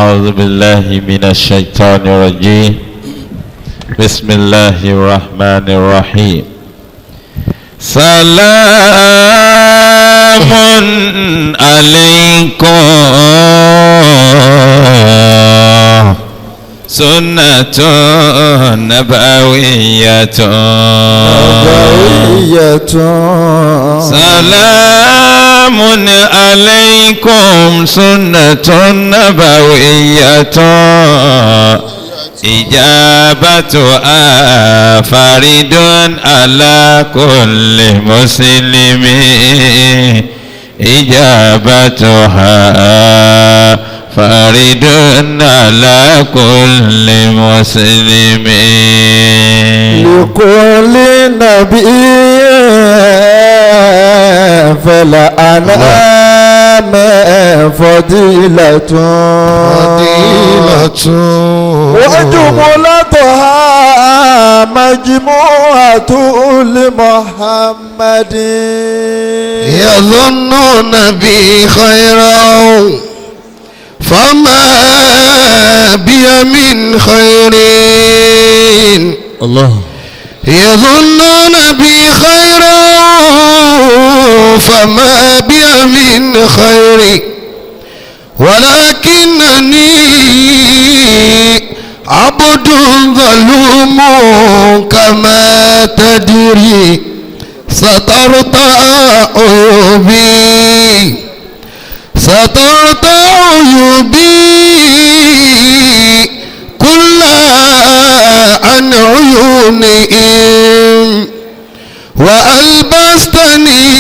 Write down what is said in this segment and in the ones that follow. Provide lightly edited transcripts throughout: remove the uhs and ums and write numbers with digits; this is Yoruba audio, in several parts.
أعوذ بالله من الشيطان الرجيم بسم الله الرحمن الرحيم سلام عليكم سنة نبوية سلام عليكم سنة نبوية إجابتها فرد على كل مسلم إجابتها فرد على كل مسلم لكل نبي فالأنعام فضيلة وجملتها مجموعة لمحمد يظنون بي خيرا فما بي من خير الله يظنون بي خيرا فما بي من خير ولكنني عبد ظلوم كما تدري سترت عيوبي سترت عيوبي كلها عن عيونهم وألبستني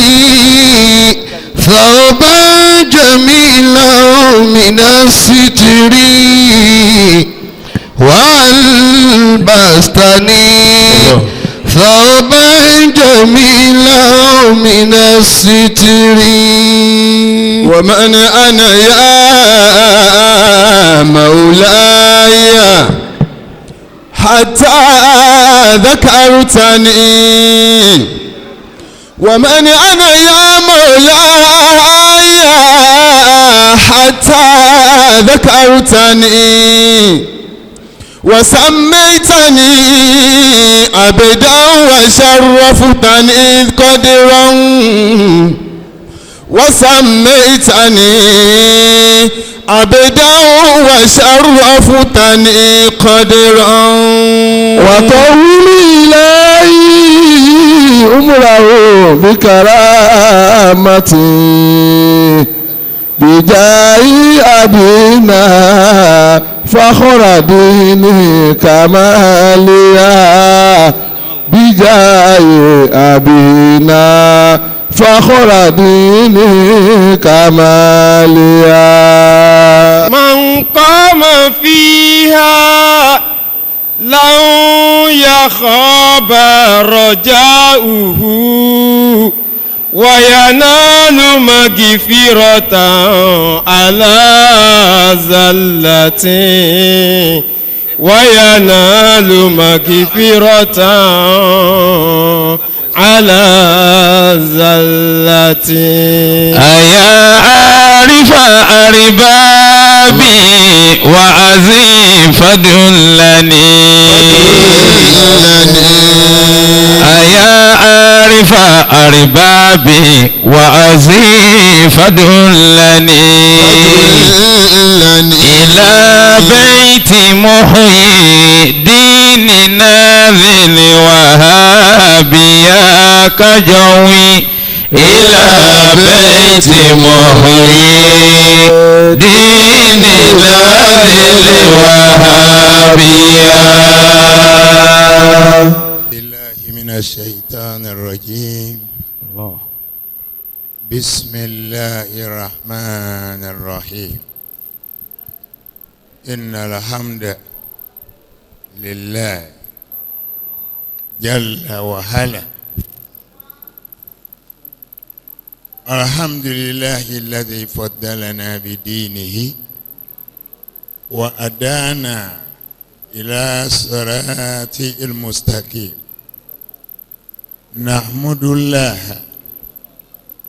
ثوبا جميلا من الستر وألبستني ثوبا جميلا من الستر ومن أنا يا مولاي حتى ذكرتني ومن أنا يا مولاي حتى ذكرتني وسميتني عبدا وشرفتني قدرا وسميتني عبدا وشرفتني قدرا وطول إلهي عمره بكرامتي بجاه أبينا فخر ديني كماليا بجاه أبينا فخر ديني كماليا من قام فيها لن يخاب رجاؤه وينال مغفرة على زلته وينال مغفرة على زلتي أيا عارف أربابي وعزيم فدلني أيا عارف أربابي وعزيم فدلني إلى بيت محيي ديننا ذي الوهابية كجوي إلى بيت محيي ديننا ذي الوهابية. بالله من الشيطان الرجيم. الله. بسم الله الرحمن الرحيم. إن الحمد لله جل وعلا. الحمد لله الذي فضلنا بدينه وأدانا إلى صراط المستقيم. نحمد الله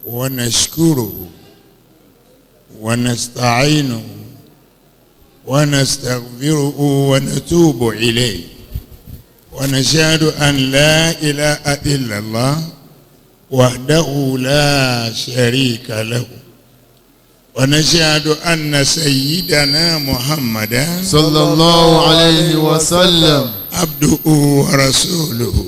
ونشكره ونستعينه ونستغفره ونتوب إليه ونشهد أن لا إله إلا الله وحده لا شريك له ونشهد أن سيدنا محمدا صلى الله عليه وسلم عبده ورسوله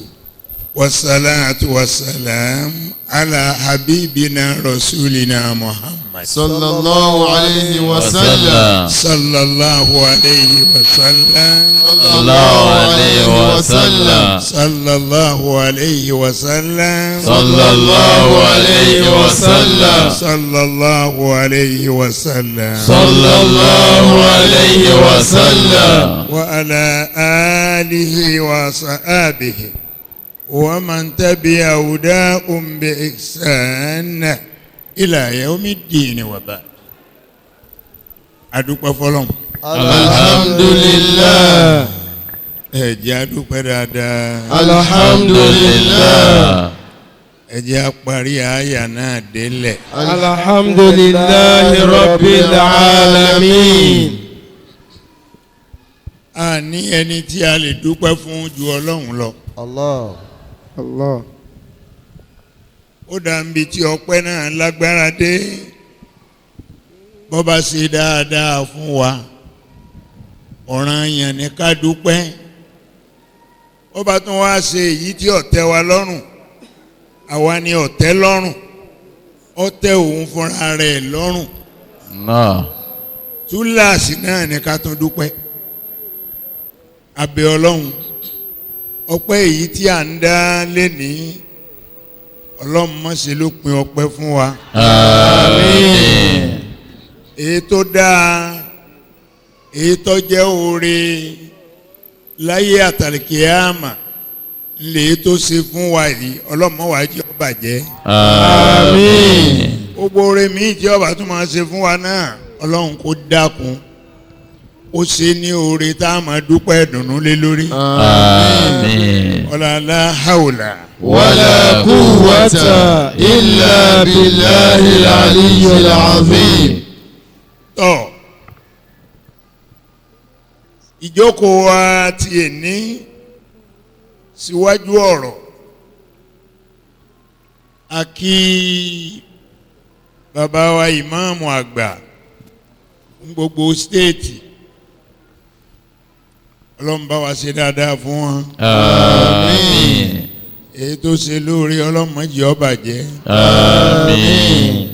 والصلاة والسلام على حبيبنا رسولنا محمد صلى الله عليه وسلم صلى الله عليه وسلم صلى الله عليه وسلم صلى الله عليه وسلم صلى الله عليه وسلم صلى الله عليه وسلم صلى الله عليه وسلم وعلى آله وصحابه ومن تبع هداهم بإحسان إلى يوم الدين وبعد أدوك فلان الحمد لله ẹ̀jẹ̀ adúpẹ́ dáadáa alhamdulillah ẹ̀jẹ̀ apárí àyà náà délẹ̀ alhamdulillahi rabbil alamin. a ní ẹni tí a lè dúpẹ́ fún ju Ọlọ́run lọ. Allah. ó dàbí tí ọpẹ́ náà lágbára dé bó bá ṣe dáadáa fún wa ọ̀ranyàn ni ká dúpẹ́ ó bá tún wá ṣe èyí tí ó tẹ́ wa lọ́rùn àwa ni ó tẹ́ lọ́rùn ó tẹ́ òun fúnra rẹ̀ lọ́rùn túláàsì náà ni ká tún dúpẹ́ abẹ́ Ọlọ́run ọpẹ́ èyí tí à ń dá lénìí Ọlọ́run má ṣe ló pin ọpẹ́ fún wa. àmín. èyí tó dáa èyí tó jẹ́ oore láyé àtàlìkíyàmà lè tó ṣe fún wa yìí Ọlọ́run má wá jẹ́ ó bàjẹ́. àmín. gbogbo oore míì tí ó bá tún máa ṣe fún wa náà Ọlọ́run kó dákun ó ṣe ní oore tá a máa dúpẹ́ ìdùnnú lé lórí. àmín. ọ̀làlá haúlà. wala quwwata illa billahil aliyyil azim. tọ́ ìjókòó wa ti ní síwájú ọ̀rọ̀ a kí bàbá wa ìmáàmù àgbà fún gbogbo stéètì Ọlọ́run bá wa ṣe dáadáa fún wọn. àmín. èyí tó ṣe lórí Ọlọ́run má jẹ́ ó bàjẹ́. àmín.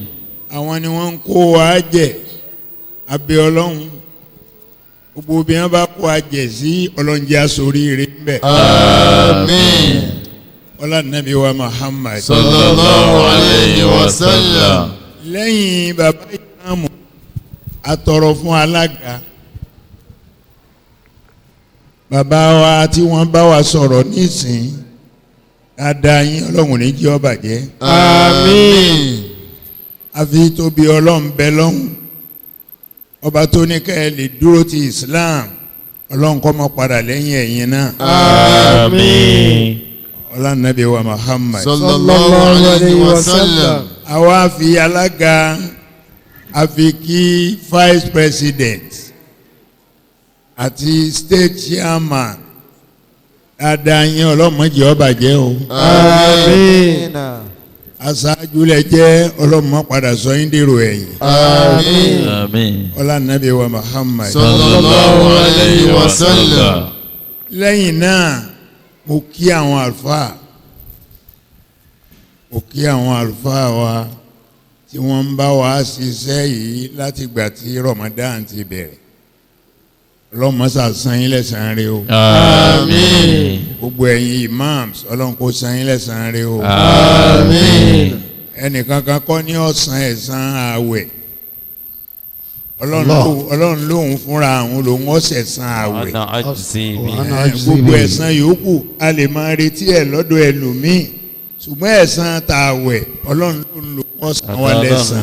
àwọn ni wọ́n ń kó wa jẹ abẹ́ Ọlọ́run gbogbo bí wọ́n bá kó wa jẹ sí Ọlọ́run jẹ́ asorí rẹ̀ ń bẹ̀. àmín. ọlá nàbí wa Muhammad. sallallahu alayhi wa sallam. lẹ́yìn bàbá ìmáàmù atọrọ fún alága bàbá wa tí wọ́n bá wa sọ̀rọ̀ nísìn dáadáa yín Ọlọ́run ní jẹ́ ó bàjẹ́. àmín. àfi tóbi Ọlọ́run bẹ lọ́hùn ọba tó ní ká ẹ lè dúró ti Islam Ọlọ́run kó má padà lẹ́yìn ẹ̀yin náà. àmín. ọlá nàbí wa Muhammad. sallallahu alayhi wa sallam. àwa fi alága àfi kí vice president àti state chairman dáadáa yín Ọlọ́run má jẹ́ ó bàjẹ́ o. àmín. aṣáájú lẹ jẹ́ Ọlọ́run má padà sọ yín dèrò ẹ̀yìn. àmín. àmín. ọlá nàbí wa Muhammad. sallallahu alayhi wa sallam. lẹ́yìn náà mo kí àwọn àlùfáà wa tí wọ́n ń bá wa ṣiṣẹ́ yìí láti gbà tí Ramadan ti bẹ̀rẹ̀ Ọlọ́run má ṣe san yín lẹ́san rẹ̀ o. àmín. gbogbo ẹ̀yin imams Ọlọ́run kó san yín lẹ́san rẹ̀ o. àmín. ẹnìkankan kọ́ ní ọ̀sán ẹ̀san ààwẹ̀ Ọlọ́run lóhun fúnra àwọn lòun ọ̀sẹ̀ san ààwẹ̀. ana ajzi bi. gbogbo ẹ̀san yòókù a lè máa retí ẹ̀ lọ́dọ̀ ẹlòmíì ṣùgbọ́n ẹ̀san tààwẹ̀ Ọlọ́run ló ọ̀sán wa lẹ́san.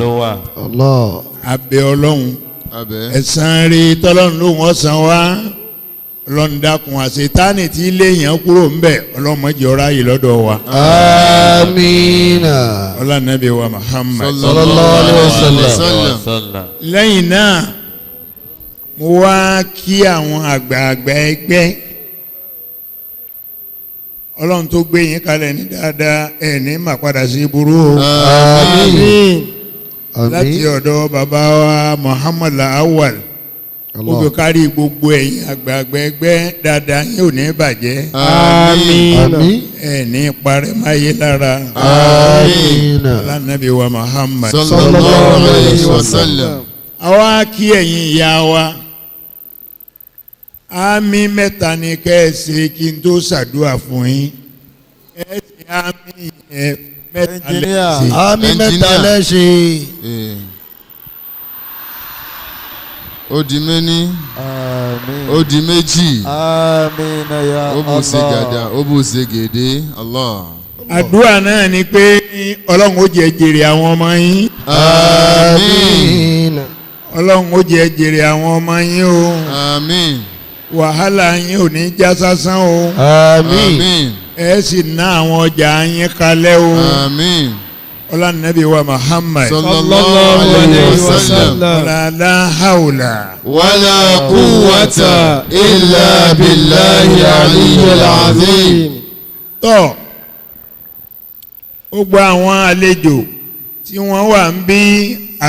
abẹ́ Ọlọ́run ẹ̀san rí tọ́lọ́run ló ọ̀sán wa Ọlọ́run dákun àṣetánì tí léèyàn kúrò ńbẹ̀ Ọlọ́run má jẹ́ ó ráyè lọ́dọ̀ wa. amiina. ọlá nàbí wa Muhammad. sallallahu alayhi wa sallam. sallam. lẹ́yìn náà mo wá kí àwọn àgbààgbà ẹgbẹ́ ọlọ́run tó gbé yín kalẹ̀ ní dáadáa ẹ̀ ní mà padà sí burú o. Àmín. láti ọ̀dọ̀ bàbá wa Muhammad Awal ó fi kárí gbogbo ẹ̀yin àgbààgbà ẹgbẹ́ dáadáa yín ò ní bàjẹ́. Àmín. ẹ̀ ní parẹ́ máyé lára. Àmín. alánàbí wa Muhammad sallallahu alayhi wa sallam. àwa kí ẹ̀yin ìyá wa àmì mẹ́ta ni kẹ́ ẹ ṣe kí n tó ṣàdúrà fún yín ẹ ṣe àmì yẹn mẹ́ta lẹ́sẹ̀. Àmì mẹ́ta lẹ́sẹ̀. Ó di méní. Àmín. Ó di méjì. Àmín ya Allah. Ó bù ṣe gàdá, ó bù ṣe gèdè. Allah. àdúrà náà ni pé ọlọ́run ó jẹ́ jèrè àwọn ọmọ yín. Àmín. ọlọ́run ó jẹ́ jèrè àwọn ọmọ yín o. Àmín. wàhálà yín ò ní já sásán o. Àmín. ẹ sì ná àwọn ọjà yín kalẹ̀ o. Àmín. ọlọ́nàbí wa Muhammad Sallallahu alayhi wa sallam. la hawla Wala quwwata illa billahi aliyyil azim. tọ́ ó gba àwọn àlejò tí wọ́n wà ń bí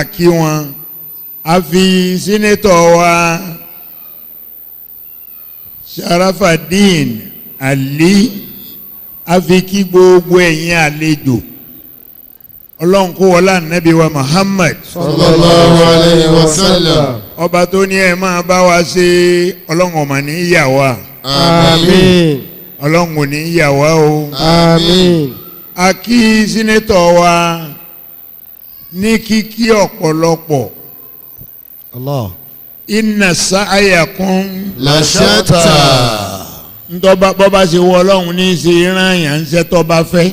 àkí wọn a fi sínétọ̀ wa Sharafadeen Ali a fi kí gbogbo ẹ̀yin àlejò ọlọ́run kó wọlé ànábì wa Muhammad Sallallahu alayhi wa sallam. ọba tó ní ẹ máa bá wa ṣe ọlọ́run ọmọ ní yà wá Àmín. ọlọ́run ò ní yà wá o. Àmín. a kí sínétọ̀ wa ní kíkí ọ̀pọ̀lọpọ̀ Allah. inna sa'yakum La shatta. ntọ́ba bọ́ba ṣe wọ ọlọ́run ní í ṣe rán yàn ń ṣe tọ́ba fẹ́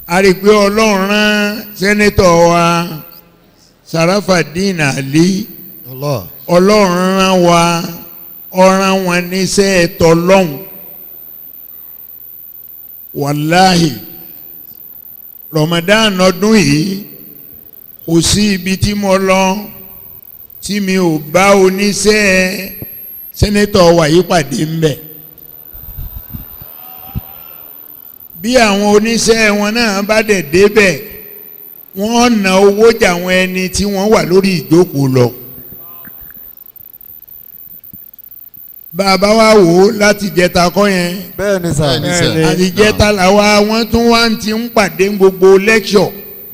a rí i pé ọlọ́run rán sẹ́nétọ̀ wa Sharafadeen Ali Allah. ọlọ́run rán wa ọ̀ràn wọn níṣẹ́ ẹ̀tọ́ lọ́hùn wàláhì Ramadan ọdún yìí kò sí ibi tí mo lọ tí mi ò bá oníṣẹ́ sẹ́nétọ̀ wa yìí pàdé ń bẹ̀. bí àwọn oníṣẹ́ wọn náà bá dẹ̀ débẹ̀ wọ́n ná owó jà àwọn ẹni tí wọ́n wà lórí ìjókòó lọ. bàbá wa wò ó láti jẹta kọ́ yẹn Bẹ́ẹ̀ni sà. Bẹ́ẹ̀ni sà. àti jẹta làwa wọ́n tún wá ti ń pàdé gbogbo lẹ́kṣọ̀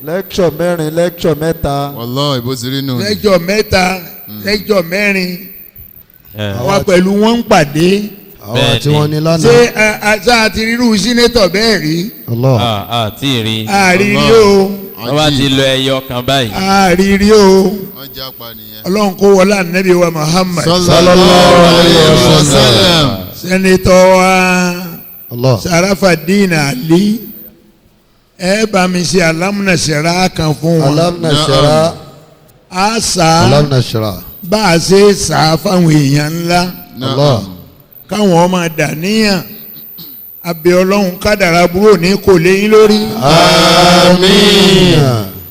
Lẹ́kṣọ̀ mẹ́rin, lẹ́kṣọ̀ mẹ́ta. Wallahi bó ti rí nù. lẹ́kṣọ̀ mẹ́ta lẹ́kṣọ̀ mẹ́rin àwa pẹ̀lú wọn ń pàdé. Àwọn tí wọ́n ní ṣé lánàá. àṣà àti rírú sínétọ̀ bẹ́ẹ̀ rí Allah. àti rí àrírí o wọ́n bá ti lọ ẹyọ kan báyìí. àrírí o Wọ́n já pa nìyẹn. ọlọ́run kó wọlé ànábì wa Muhammad Sallallahu alayhi wa sallam. sẹ́nétọ̀ wa Allah. Sharafadeen Ali ẹ bá mi ṣe alámúnàṣẹ́ra kan fún wọn Alam nashra. a sá Alam nashra. bá a ṣe sá fáwọn èèyàn ńlá Allah. káwọn ọmọ dàníyàn abẹ ọlọ́run kádàrá burú ní kò léyìn lórí Àmín.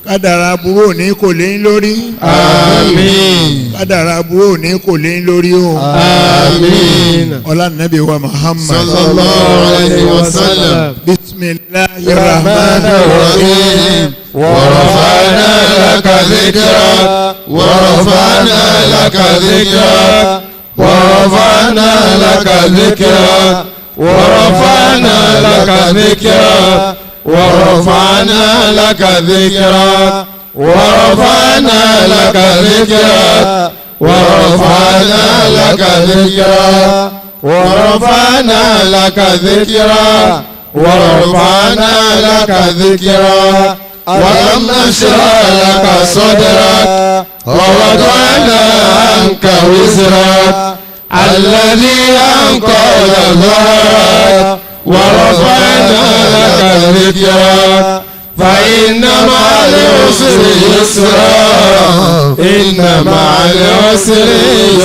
kádàrá burú ní kò léyìn lórí Àmín. kádàrá burú ní kò léyìn lórí o Àmín. ọlá nàbí wa Muhammad Sallallahu alayhi wa sallam. bismillahir rahmanir الرحيم ورفعنا لك ذكرك ورفعنا لك ذكرك ورفعنا لك ذكرك ورفعنا لك ذكرك ورفعنا لك ذكرك ورفعنا لك ذكرك ورفعنا لك ذكرك ورفعنا لك ذكرك ورفعنا لك ذكرك ولم نشرح لك صدرك ووضعنا عنك وزرك الذي أنقض ظهرك ورفعنا لك ذكرك فإن مع العسر يسرا إن مع العسر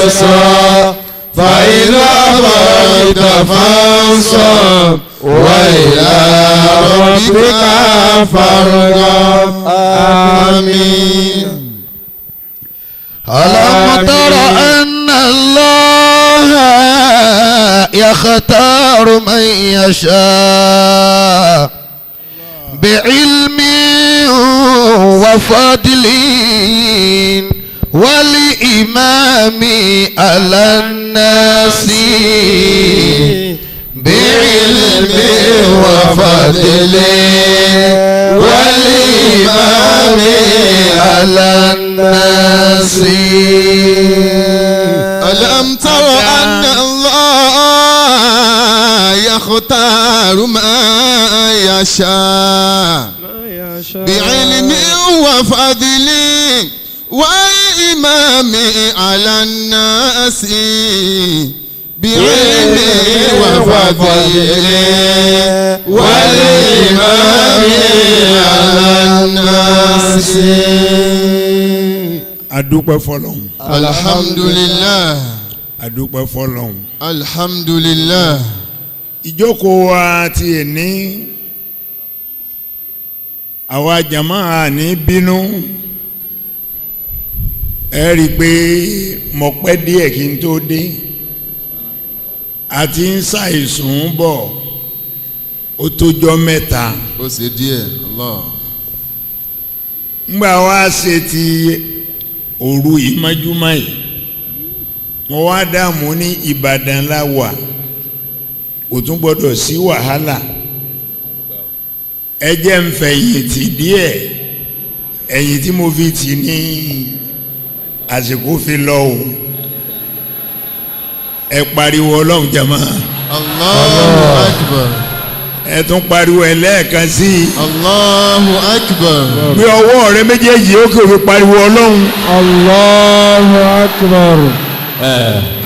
يسرا فإذا فرغت فانصب وإلى ربك فارغب آمين. ألم ترى أن الله يختار من يشاء بعلم وفضل والإمام على الناس بعلم وفضل والإمام على الناس. ألم تر أن الله يختار ما يشاء بعلم وفضل والإمام على الناس بعلم وفضل والإمام على الناس. adúpẹ́ fọ́lọ́run. alhamdulillah. adúpẹ́ fọ́lọ́run. alhamdulillah. ìjókòó wa ti ẹni àwa jàmáà ní bínú ẹ rí i pé mo pẹ́ díẹ̀ kí n tó dé àti ń ṣàìsùn bọ̀ ó tójọ́ mẹ́ta. ó ṣe díẹ̀ Allah. ngbà wá ṣe ti òru ìmọ́júmọ́ yìí mo wá dààmú ní Ìbàdàn la wà kò tún gbọ́dọ̀ sí wàhálà ẹ jẹ́ ń fẹ̀yìntì díẹ̀ ẹ̀yìn tí mo fi tì ní àsìkò fi lọ o ẹ pariwo Ọlọ́run jama. Allahu Akbar. ẹ tún pariwo ẹ lẹ́ẹ̀kan sí i. Allahu Akbar. gbé ọwọ́ rẹ méjèèjì ó kò fi pariwo Ọlọ́run. Allahu Akbar.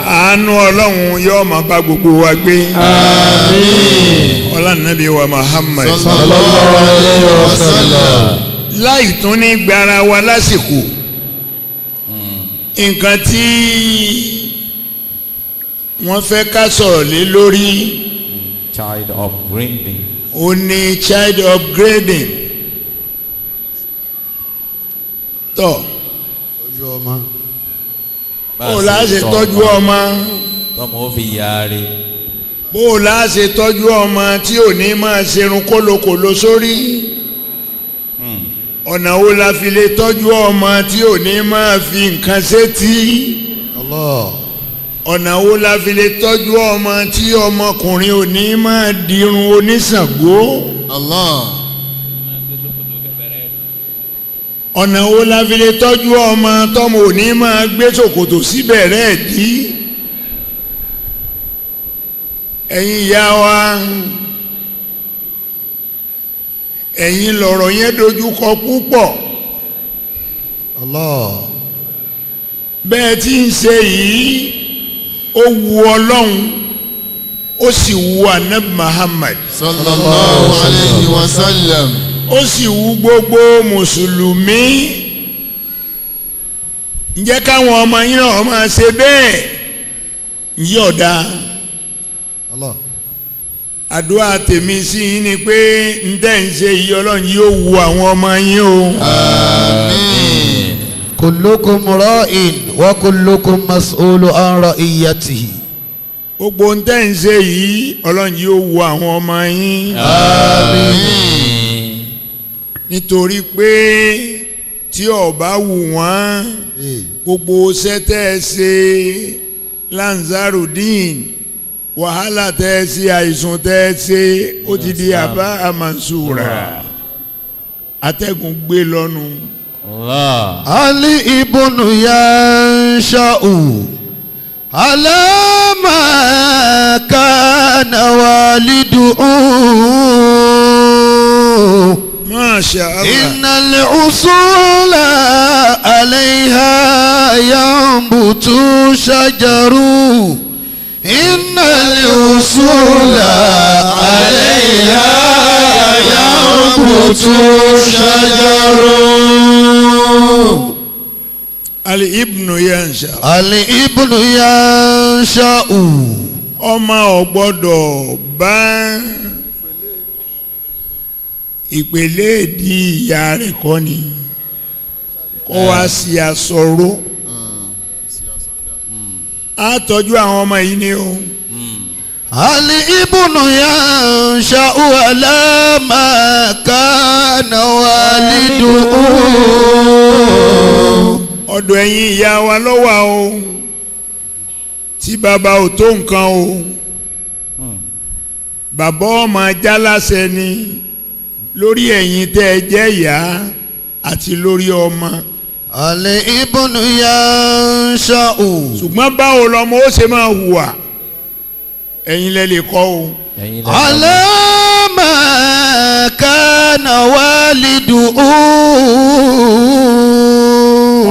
àánú Ọlọ́run yóò máa bá gbogbo wa gbé. Àmín. ọlá nàbí wa Muhammad. sallallahu alayhi wa sallam. láì tún ní gbára wa lásìkò nǹkan tí wọ́n fẹ́ ká sọ̀rọ̀ lé lórí child upbringing. ó ní child upgrading. tọ́ ojú ọmọ. bó o la ṣe tọ́jú ọmọ. tọmọ ó fi yaare. bó o la ṣe tọ́jú ọmọ tí ò ní máa ṣerun kólokòlo sórí. ọ̀nà wo la fi lè tọ́jú ọmọ tí ò ní máa fi nǹkan sétí. Allah. ọ̀nà wo la fi lè tọ́jú ọmọ tí ọmọkùnrin ò ní máa dirun oníṣàngó. Allah. ọ̀nà wo la fi lè tọ́jú ọmọ tọ́mọ ò ní máa gbé ṣòkòtò síbẹ̀rẹ̀ dí. ẹ̀yin ìyá wa ẹ̀yin lọ̀rọ̀ yẹn dojú kọ púpọ̀. Allah. bẹ́ẹ̀ tí ń ṣe yìí ó wu Ọlọ́run ó sì wu Ànábì Muhammad. sallallahu alayhi wa sallam. ó sì wu gbogbo mùsùlùmí. ǹjẹ́ káwọn ọmọ yín náà máa ṣe bẹ́ẹ̀ ǹjẹ́ ọ̀dà. Allah. àdúrà tèmi sí yín ni pé ǹtẹ́ ń ṣe yìí Ọlọ́run yóò wu àwọn ọmọ yín o. àmín. kullukum ra'in wa kullukum mas'ulu an ra'iyatihi. gbogbo ǹtẹ́ ń ṣe yìí Ọlọ́run yóò wu àwọn ọmọ yín. àmín. nítorí pé tí ó bá wù wọ́n gbogbo sẹ́tẹ̀ ṣe Lanzarudeen wàhálà tẹ́ ṣe àìsùn tẹ́ ṣe ó ti di àbá àmàṣúra atẹ́gùn gbé lọ́nu. Ali ibnu yansha'u ala ma kana waliduhu. Masha Allah. Innal usula alayha yanbutu shajaru. Innal usula alayha yanbutu shajaru. Ali ibnu yansha. Ali ibnu yansha'u. ọmọ ò gbọ́dọ̀ bá ìpele di ìyá rẹ̀ kọ́ ni kó wá sí asọ̀rọ̀ á tọ́jú àwọn ọmọ yìí ni o. الابن ينشأ على ما كان والده. ọ̀dọ̀ ẹ̀yin ìyá wa ló wà o tí bàbá ò tó nǹkan o bàbá ọmọ jálásẹ ni lórí ẹ̀yin tẹ́ ẹ jẹ́ ìyá àti lórí ọmọ. الابن ينشأ. ṣùgbọ́n báwo lọmọ ó ṣe máa hùwà ẹ̀yin lẹ lè kọ́ o. على ما كان والده.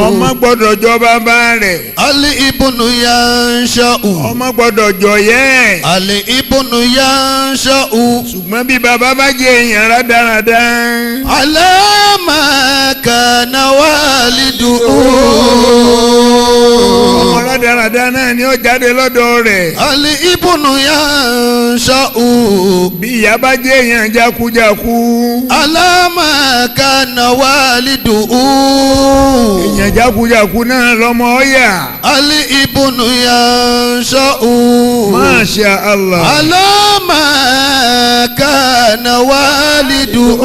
ọmọ gbọ́dọ̀ jọ bàbá rẹ̀. الابن ينشأ. ọmọ gbọ́dọ̀ jọ yẹ́. الابن ينشأ. ṣùgbọ́n bí bàbá bá jẹ́ èèyàn rádaràda. على ما كان والده. ọmọ rádaràda náà ni ó jáde lọ́dọ̀ rẹ̀. الابن ينشأ. bí ìyá bá jẹ́ èèyàn jákújákú. على ما كان والده. èèyàn jákújákú náà lọ́mọ ọ̀yà. الابن ينشأ. Masha Allah. على ما كان والده.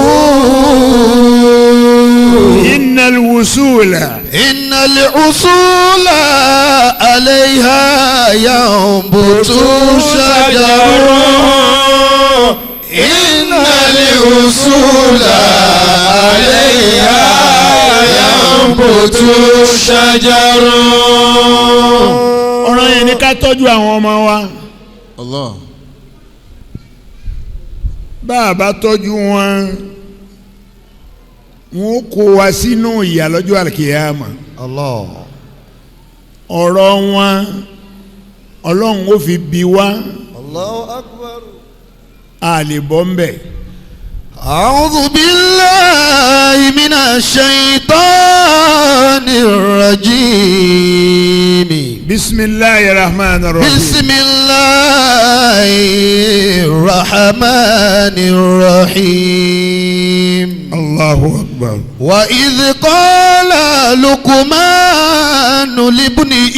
إن الوصول إن الأصول عليها ينبت شجر. إن الأصول عليها ينبت شجر. ọ̀rọ̀ yẹn ni ká tọ́jú àwọn ọmọ wa. Allah. bá a bá tọ́jú wọn wọn kó wa sínú ìyà lọ́jọ́ àlùkìyámà. Allah. ọ̀rọ̀ wọn ọlọ́run ó fi bi wá. Allahu akbar. a lè bọ́ ń bẹ̀. أعوذ بالله من الشيطان الرجيم. بسم الله الرحمن الرحيم. بسم الله الرحمن الرحيم. الله أكبر. وإذ قال لقمان لابنه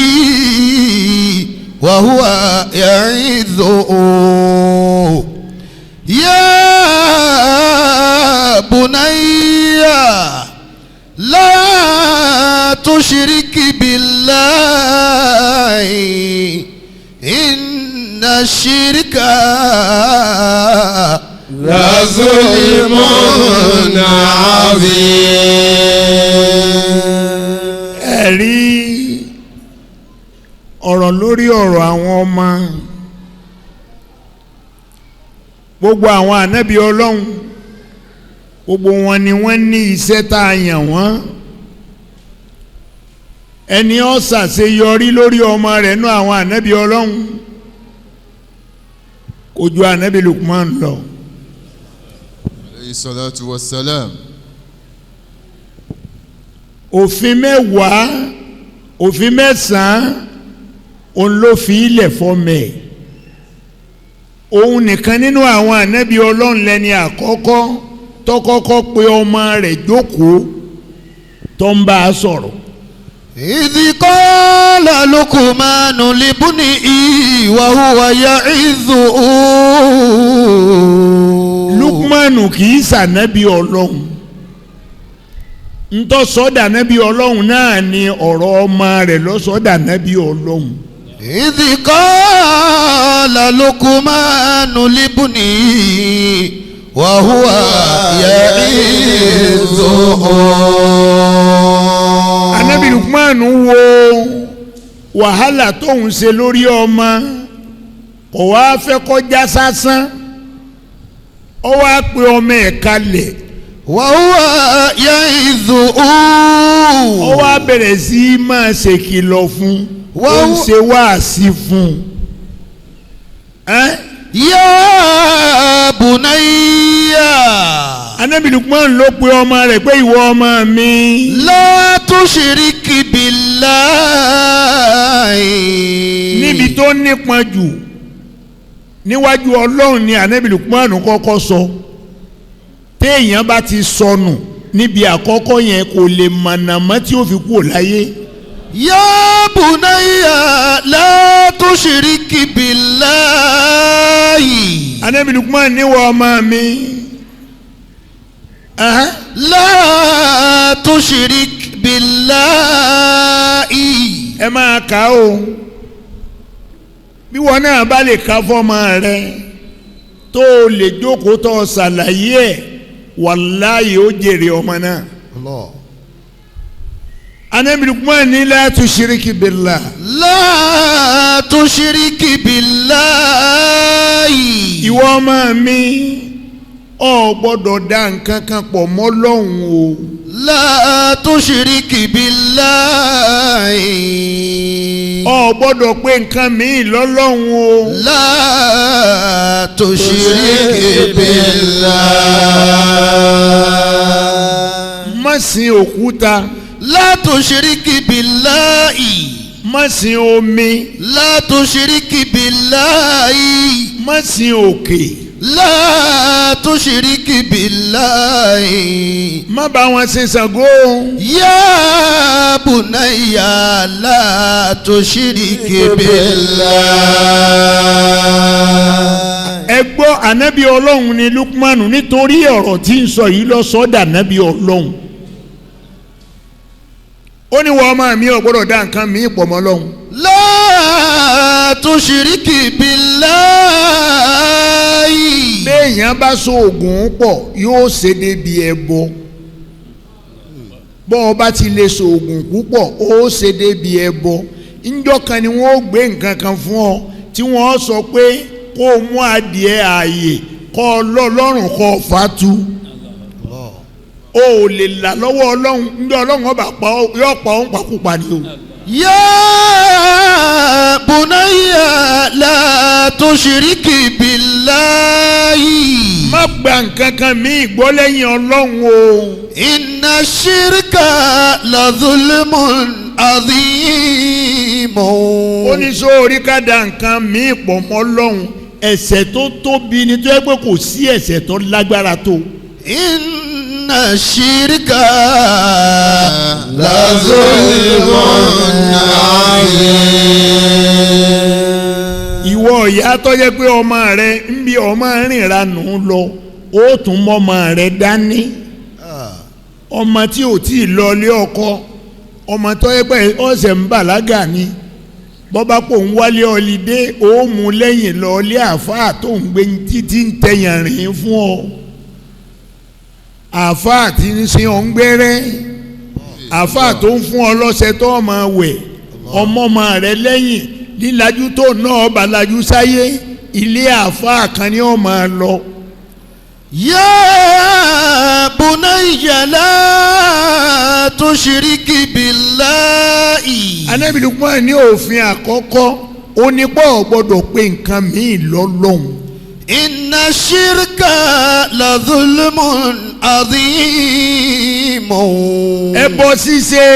وهو يعظه يا بني لا تشرك بالله إن الشرك لظلم عظيم. ẹ̀rí ọ̀rọ̀ lórí ọ̀rọ̀ àwọn ọmọ gbogbo àwọn ànábì ọlọ́run gbogbo wọn ni wọ́n ní iṣẹ́ tá a yàn wọ́n ẹni ó ṣàṣeyọrí lórí ọmọ rẹ̀ nú àwọn ànábì ọlọ́run kò ju ànábì Lukman lọ. alayhi salatu wassalam. òfin mẹ́wàá òfin mẹ́sàn-án òun ló fi ilẹ̀ fọ́mẹ̀ òun nìkan nínú àwọn ànábì ọlọ́run lẹ́ni àkọ́kọ́ tó kọ́kọ́ pé ọmọ rẹ̀ jókòó tó ń bá a sọ̀rọ̀. إذ قال لقمان لابنه وهو يعظه. Lukmanu kì í sànábì ọlọ́run ntọ́ sọ́dà nábì ọlọ́run náà ni ọ̀rọ̀ ọmọ rẹ̀ lọ́sọ̀dà nábì ọlọ́run. إذ قال لقمان لابنه وهو يعظه. Ànábì Lukmanu wo wàhálà tóun ṣe lórí ọmọ kò wá fẹ́ kọjá sásán ó wá pe ọmọ ẹ̀ kalẹ̀ وهو يعظه. ó wá bẹ̀rẹ̀ sí í máa ṣèkìlọ̀ fún ó ń ṣe wáàsí fún يا بني. Ànábì Lukman ló pe ọmọ rẹ̀ pé ìwọ ọmọ mi. لا تشرك بالله. níbi tó nípọn jù níwájú ọlọ́run ni Ànábì Lukman kọ́kọ́ sọ téèyàn bá ti sọnù níbi àkọ́kọ́ yẹn kò lè mọ̀nà mọ́ tí ó fi kú láyé. يا بني لا تشرك بالله. Ànábì Lukman ní wọ́n ọmọ mi. لا تشرك بالله. ẹ máa kà ó bí wọn náà bá lè ka fọ́mọ rẹ tó o lè jókòó tó o ṣàlàyé ẹ̀ wàláyé ó jèrè ọmọ náà. Ànábì Lukman ní la tushiriki billah. لا تشرك بالله. ìwọ ọmọ mi ò gbọ́dọ̀ dá nǹkan kan pọ̀ mọ́ Ọlọ́hun o. لا تشرك بالله. ò gbọ́dọ̀ pé nǹkan míì lọ́lọ́hun o. لا تشرك بالله. má sin òkúta. لا تشرك بالله. má sin omi. لا تشرك بالله. má sin òkè. لا تشرك بالله. má bá wọn sin Ṣàngó. يا بني لا تشرك بالله. ẹ gbọ́ ànábì Ọlọ́run ni Lukmanu nítorí ọ̀rọ̀ tí ń sọ yìí lọ sọ́dà ànábì Ọlọ́run. ó ní wọ́n ọmọ mi ò gbọ́dọ̀ dá nǹkan mi pọ̀ mọ́ Ọlọ́run. لا تشرك بالله. béèyàn bá so oògùn pọ̀ yóò ṣe débi ẹbọ. bọ́ ọ bá ti lè so oògùn púpọ̀ ó ṣe débi ẹbọ. ńjọ́ kan ni wọ́n gbé nǹkan kan fún ọ tí wọ́n sọ pé kó o mú adìẹ ààyè kó o lọ lọ́rùn kó o fatu. o ò lè là lọ́wọ́ Ọlọ́run ńjọ́ Ọlọ́run ọba yóò pa ọ́n pàkúpa ni o. يا بني لا تشرك بالله. má gba nǹkan kan míì gbọ́ lẹ́yìn Ọlọ́run o. إن الشرك لظلم عظيم. ó ní sóorí ká da nǹkan míì pọ̀ mọ́ Ọlọ́run ẹ̀ṣẹ̀ tó tóbi ni tó yẹ pé kò sí ẹ̀ṣẹ̀ tó lágbára tó. إن الشرك لظلم عظيم. ìwọ ìyá tó yẹ pé ọmọ rẹ ń bí ọmọ rìnra nù ún lọ ó tún mọ ọmọ rẹ dání. ọmọ tí ò tí ì lọ ilé ọkọ ọmọ tó yẹ pé ọ̀sẹ̀ ń bàlágà ni bọ́bá pò ń wálé ọlídé ó mú lẹ́yìn lọ ilé àáfàá tó ń gbé títí ń tẹ̀yàn rìn fún ọ. àáfàá tí ń sin ọ̀ ń gbẹ́rẹ́ àáfàá tó ń fún ọ lọ́sẹ̀ tó ọmọ wẹ̀ ọmọ rẹ lẹ́yìn lílajú tó náà balajú sáyé ilé àáfàá kan ni ó máa lọ. يا بني لا تشرك بالله. Ànábì Lukman ní òfin àkọ́kọ́ ó ní pọ̀ gbọ́dọ̀ pé nǹkan míì lọ́lọ́hun. إن الشرك لظلم عظيم. ẹbọ ṣíṣe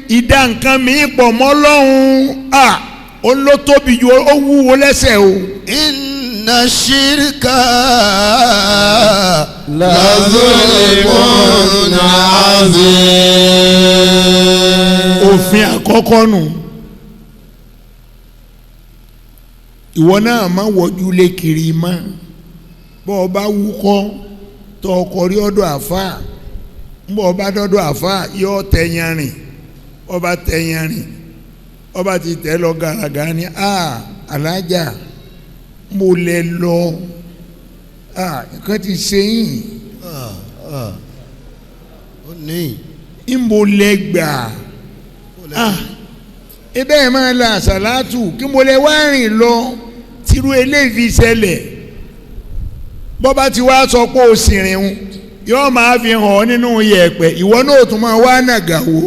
ìdá nǹkan míì pọ̀ mọ́ Ọlọ́hun ó ló tóbi ju ó wúwo lẹ́sẹ̀ o. إن الشرك لظلم عظيم. òfin àkọ́kọ́ nù. ìwọ náà má wọ́jú lé kiri mọ́ bọ́ ọ bá wúkọ́ tọ ọkọ̀ rí ọ̀dọ̀ àfáà bọ́ ọ bá dọ́dọ̀ àfáà yọ tẹ̀yàn rìn ọba tẹ̀yàn rìn ọba ti tẹ̀ lọ gàràgà ni alájà mo lè lọ nǹkan ti ṣe yín ń mo lè gbà ebe ẹ̀ máa la àṣàlátù kí mo lè wá rìn lọ tírú eléyìí ṣẹlẹ̀ bọ́ba ti wá sọ pé o sì rìn un yóò máa fi hàn ọ́ nínú yẹ̀pẹ̀ ìwọ náà tún máa wá nàgàwó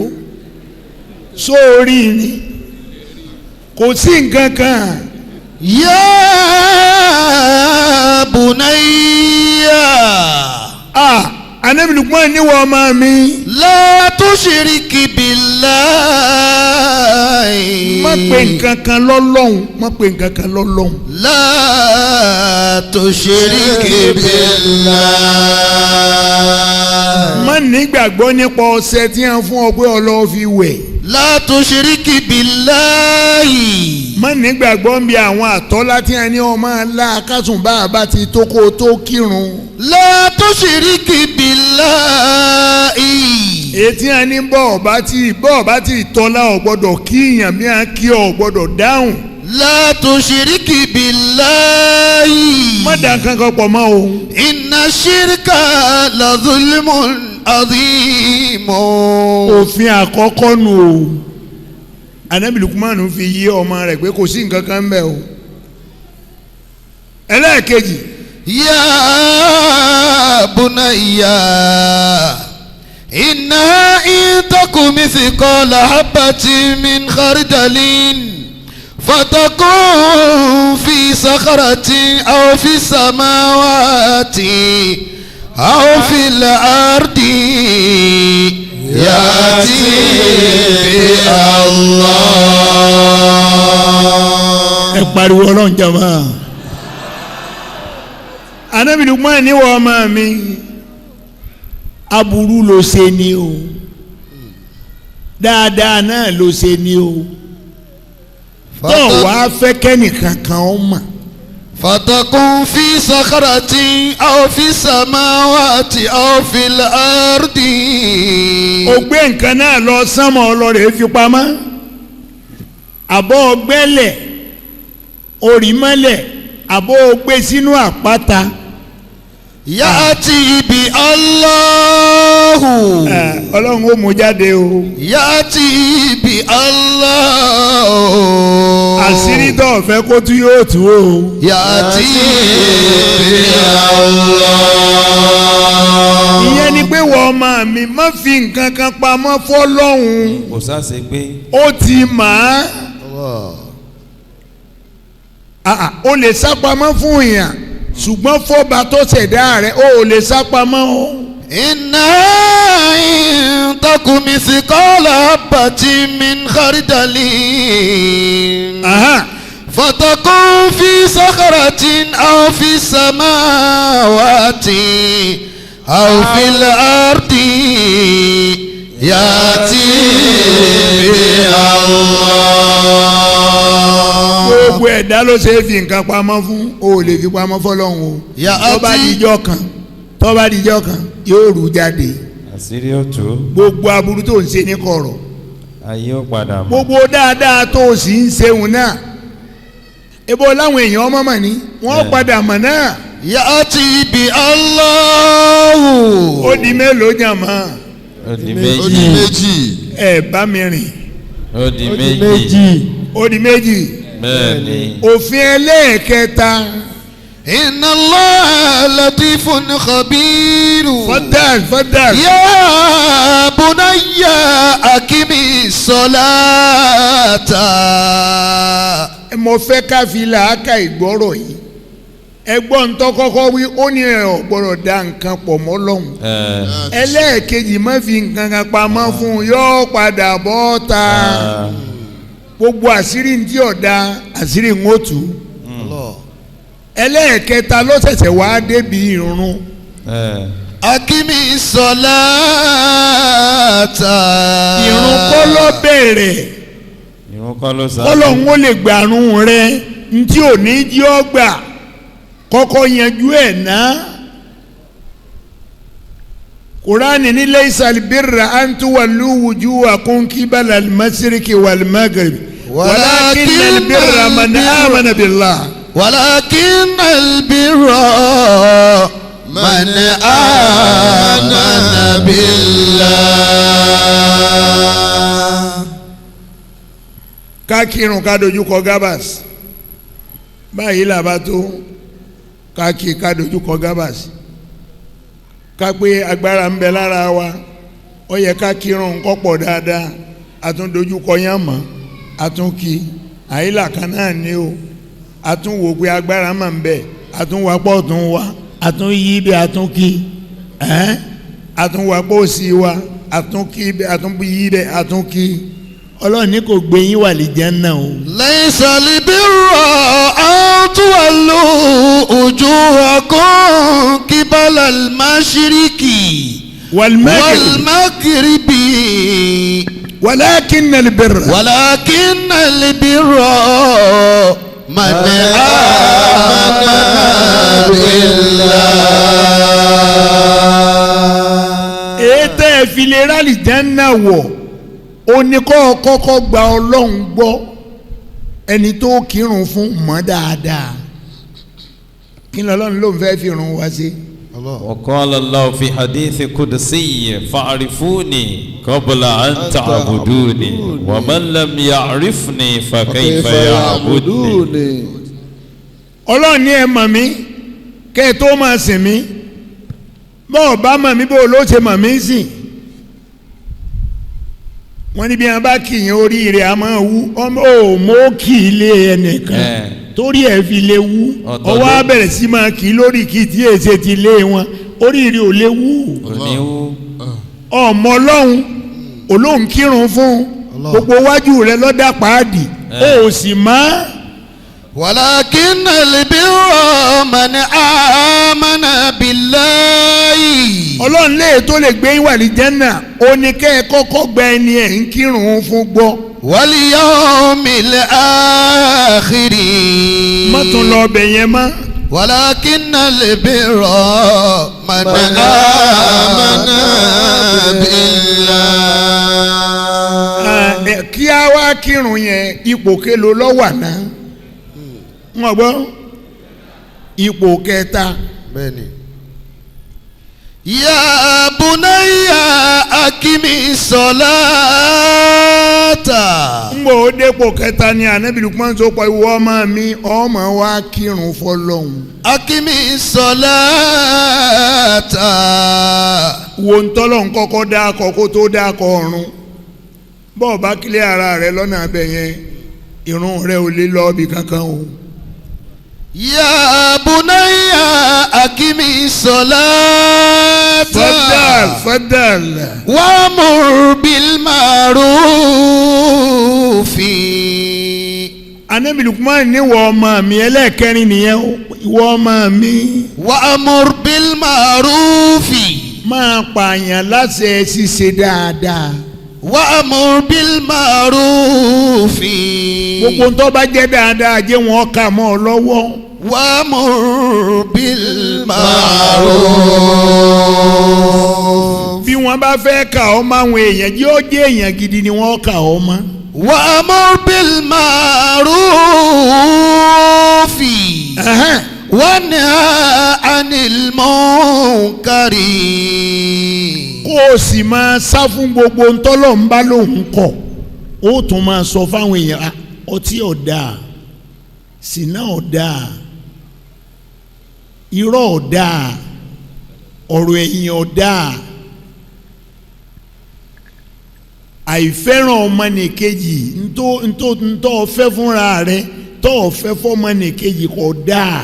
sórí ni kò sí nǹkan kan. يا بني Ànábì Lukman ní wọ́n ọmọ mi. لا تشرك بالله. má pe nǹkan kan lọ́lọ́hun má pe nǹkan kan lọ́lọ́hun. لا تشرك بالله. má nígbàgbọ́ nípa ọṣẹ tí wọ́n fún ọ pé ọlọ́ọ̀ fi wẹ̀. la tushriki billahi. má nígbàgbọ́ ń bí àwọn àtọ́lá tí a ní ọmọ aláàkásùn bá ti tó kó tó kírun. la tushriki billahi. ètí a ní bọ́ọ̀ bá ti tọ́lá ò gbọ́dọ̀ kíyàn bí a kí ò gbọ́dọ̀ dáhùn. la tushriki billahi. má dá kankan pọ̀ mọ́ o. inna shirka la zulmun azim. òfin àkọ́kọ́ nù o. Ànábì Lukumanu fi yé ọmọ rẹ̀ pé kò sí nǹkan kan ń bẹ o. ẹlẹ́ẹ̀kejì. ya bunayya inna in taku mithqala habatin min khardalin fatakun fi sakhratin aw fi samawati aw fil ardi ya'ti bi Allah. ẹ pariwo Ọlọ́run jàmá. Ànábì Lukman ní wọ́n ọmọ mi aburú ló ṣe ni o dáadáa náà ló ṣe ni o tó wàá fẹ́ kẹ́nìkan kan ó mà. fatakun fi sakhratin aw fi samawati aw fil ardi. ó gbé nǹkan náà lọ sánmọ̀ ọlọ́rẹ̀ fi pamọ́ àbọ̀ ọgbẹ́lẹ̀ orí mọ́lẹ̀ àbọ̀ gbé sínú àpáta. ya'ti bi Allahu. Ọlọ́run ó mú jáde o. ya'ti bi Allahu. àṣírí tó fẹ́ kó tú yóò tú o. ya'ti bi Allah. ìyẹn ni pé wọ́n ọmọ mi má fi nǹkan kan pamọ́ fọ́lọ́hun. kò sáṣe pé. ó ti mà á. ó lè sá pamọ́ fún èèyàn ṣùgbọ́n fọ́ba tó ṣẹ̀dá rẹ̀ ó lè sá pamọ́ o. inna in taku mithqala habatin min khardalin fatakun fi sakhratin aw fi samawati aw fil ardi ya'ti bi Allah. gbogbo ẹ̀dá ló ṣe é fi nǹkan pamọ́ fún o lè fi pamọ́ fọlọ́hún o. tó bá dijọ́ kan yóò rú jáde. àṣírí ó tú. gbogbo aburú tó ń ṣe ní kọ̀rọ̀. ayé ó padà mọ̀. gbogbo dáadáa tó o sì ń ṣeun náà. ebo láwọn èèyàn ọmọ mọ̀ ní wọ́n padà mọ̀ náà. ya'ti bi Allahu. ó di mélòó jàmá. ó di méjì. ẹ bá mi rìn. ó di méjì. ó di méjì. bẹ́ẹ̀ni. òfin ẹlẹ́ẹ̀kẹta. inna Allaha latifun khabiru. fadal. ya bunayya akimi salata. mo fẹ́ ká fi làákà ìgbọ́rọ̀ yìí. ẹgbọ́n tó kọ́kọ́ wí ó ní ẹ̀ ọ̀ gbọ́dọ̀ da nǹkan pọ̀ mọ́ lọ́hùn. ẹlẹ́ẹ̀kejì má fi nǹkan kan pamọ́ fún un yóò padà bọ́ ta. gbogbo àṣírí tí ọ̀dà àṣírí ń ó tú. ẹlẹ́ẹ̀kẹta ló ṣẹ̀ṣẹ̀ wá débi ìrun. akimi salata. ìrun kọ́ ló bẹ̀rẹ̀. ìrun kọ́ ló sá. kọ́lọ́hún ó lè gbàrún rẹ ntí ò ní jí ọ́ gbà kọ́kọ́ yanjú ẹ̀ náà. Kùránì ní laysal birra an tuwallu wujuhakum qibala al-mashriqi wal-maghrib walakinnal birra man amana billah. walakinnal birra man amana billah. ká kírun ká dojú kọ gábàs báyìí làbá tó ká kí ká dojú kọ gábàs ká pé agbára ń bẹ lára wa ó yẹ ká kírun kó pọ̀ dáadáa àtún dojú kọ yán mọ́ àtún kí àyílà kan náà ní o àtún wò pé agbára máa ń bẹ àtún wà pọ̀ tún wá àtún yí bí àtún kí àtún wà pọ̀ sí wa àtún kí bí àtún yí bẹ àtún kí ọlọ́run ní kò gbé yín wà lí Jánnà o. laysal birra an tuwallu wujuhakum qibala al-mashriqi wal-maghribi walakinna al-birra. walakinna al-birra man amana billah. ètò ìfilera àlìjánnà wọ̀ oníkọ́ kọ́kọ́ gba Ọlọ́run gbọ́ ẹni tó kírun fún mọ́ dáadáa kí ni Ọlọ́run ló ń fẹ́ fi run wá sí. وقال الله في حديث قدسي فاعرفوني قبل أن تعبدوني ومن لم يعرفني فكيف يعبدني. Ọlọ́run ní ẹ mọ̀ mí kẹ́ ẹ tó máa sìn mí bọ́ọ̀ bá mọ̀ mí bó ló ṣe mọ̀ mí sìn. wọ́n ní bí wọ́n bá kì í yẹn oríire a máa wú ọmọ òmò kì í lé ẹnìkan torí ẹ̀ fi lè wú ọwọ́ á bẹ̀rẹ̀ sí máa kì í lórí kì í tí èsè ti lé wọn oríire ò lè wú. ọmọ Ọlọ́run olóhùn kírun fún gbogbo wájú rẹ lọ́dà pàádì ó sì máa. walakinna al-birra man amana billahi. Ọlọ́run lè tó lè gbé wà ní Jánnà ó ní kẹ́ ẹ kọ́kọ́ gba ẹni ẹ̀ ń kírun fún gbọ́. wal yawmil akhir. má tún lọ ọbẹ̀ yẹn mọ́. walakinna al-birra man amana billah. kí a wá kírun yẹn ipò kelo lọ́wọ́ àná wọ́n gbọ́ ipò kẹta. bẹ́ẹ̀ni. ya bunayya akimi salata. n bò ó dépò kẹta ni Ànábì Lukman tó pa ìwọ ọmọ mi ọmọ wa kírun fọ́lọ́hun. akimi salata. wo ń tọ́lọ̀ ń kọ́kọ́ dá akọ kó tó dá akọ ọ̀run bọ́ọ̀ bá kílẹ̀ ara rẹ lọ́nà abẹ yẹn irun rẹ ò lè lọ ibì kankan o. ya bunayya akimi salata. fadal. wa'mur bil ma'rufi. Ànábì Lukman ní ìwọ ọmọ mi ẹlẹ́ẹ̀kẹrin nìyẹn ìwọ ọmọ mi. wa'mur bil ma'rufi. máa pààyàn láṣẹ ṣíṣe dáadáa. wa'mur bil ma'rufi. gbogbo ntọ́ bá jẹ́ dáadáa jẹ́ wọn kà mọ́ ọ lọ́wọ́. wa'mur bil ma'ruf. bí wọ́n bá fẹ́ kà ọ́ mọ́ àwọn èèyàn jẹ́ ó jẹ́ èèyàn gidi ni wọ́n kà ọ́ mọ́. wa'mur bil ma'rufi. wanha anil munkari. kó o sì máa sá fún gbogbo ntọ́lọ̀ ń bá lòun kọ̀ ó tún máa sọ fáwọn èèyàn ọtí ọ̀dà ṣìnà ọ̀dà irọ́ ọ̀dà ọ̀rọ̀ ẹ̀yìn ọ̀dà àìfẹ́ràn ọmọnìkejì ntọ́ ọ̀fẹ́ fúnra rẹ tọ́ ọ̀fẹ́ fọ́mọnìkejì kò dáa.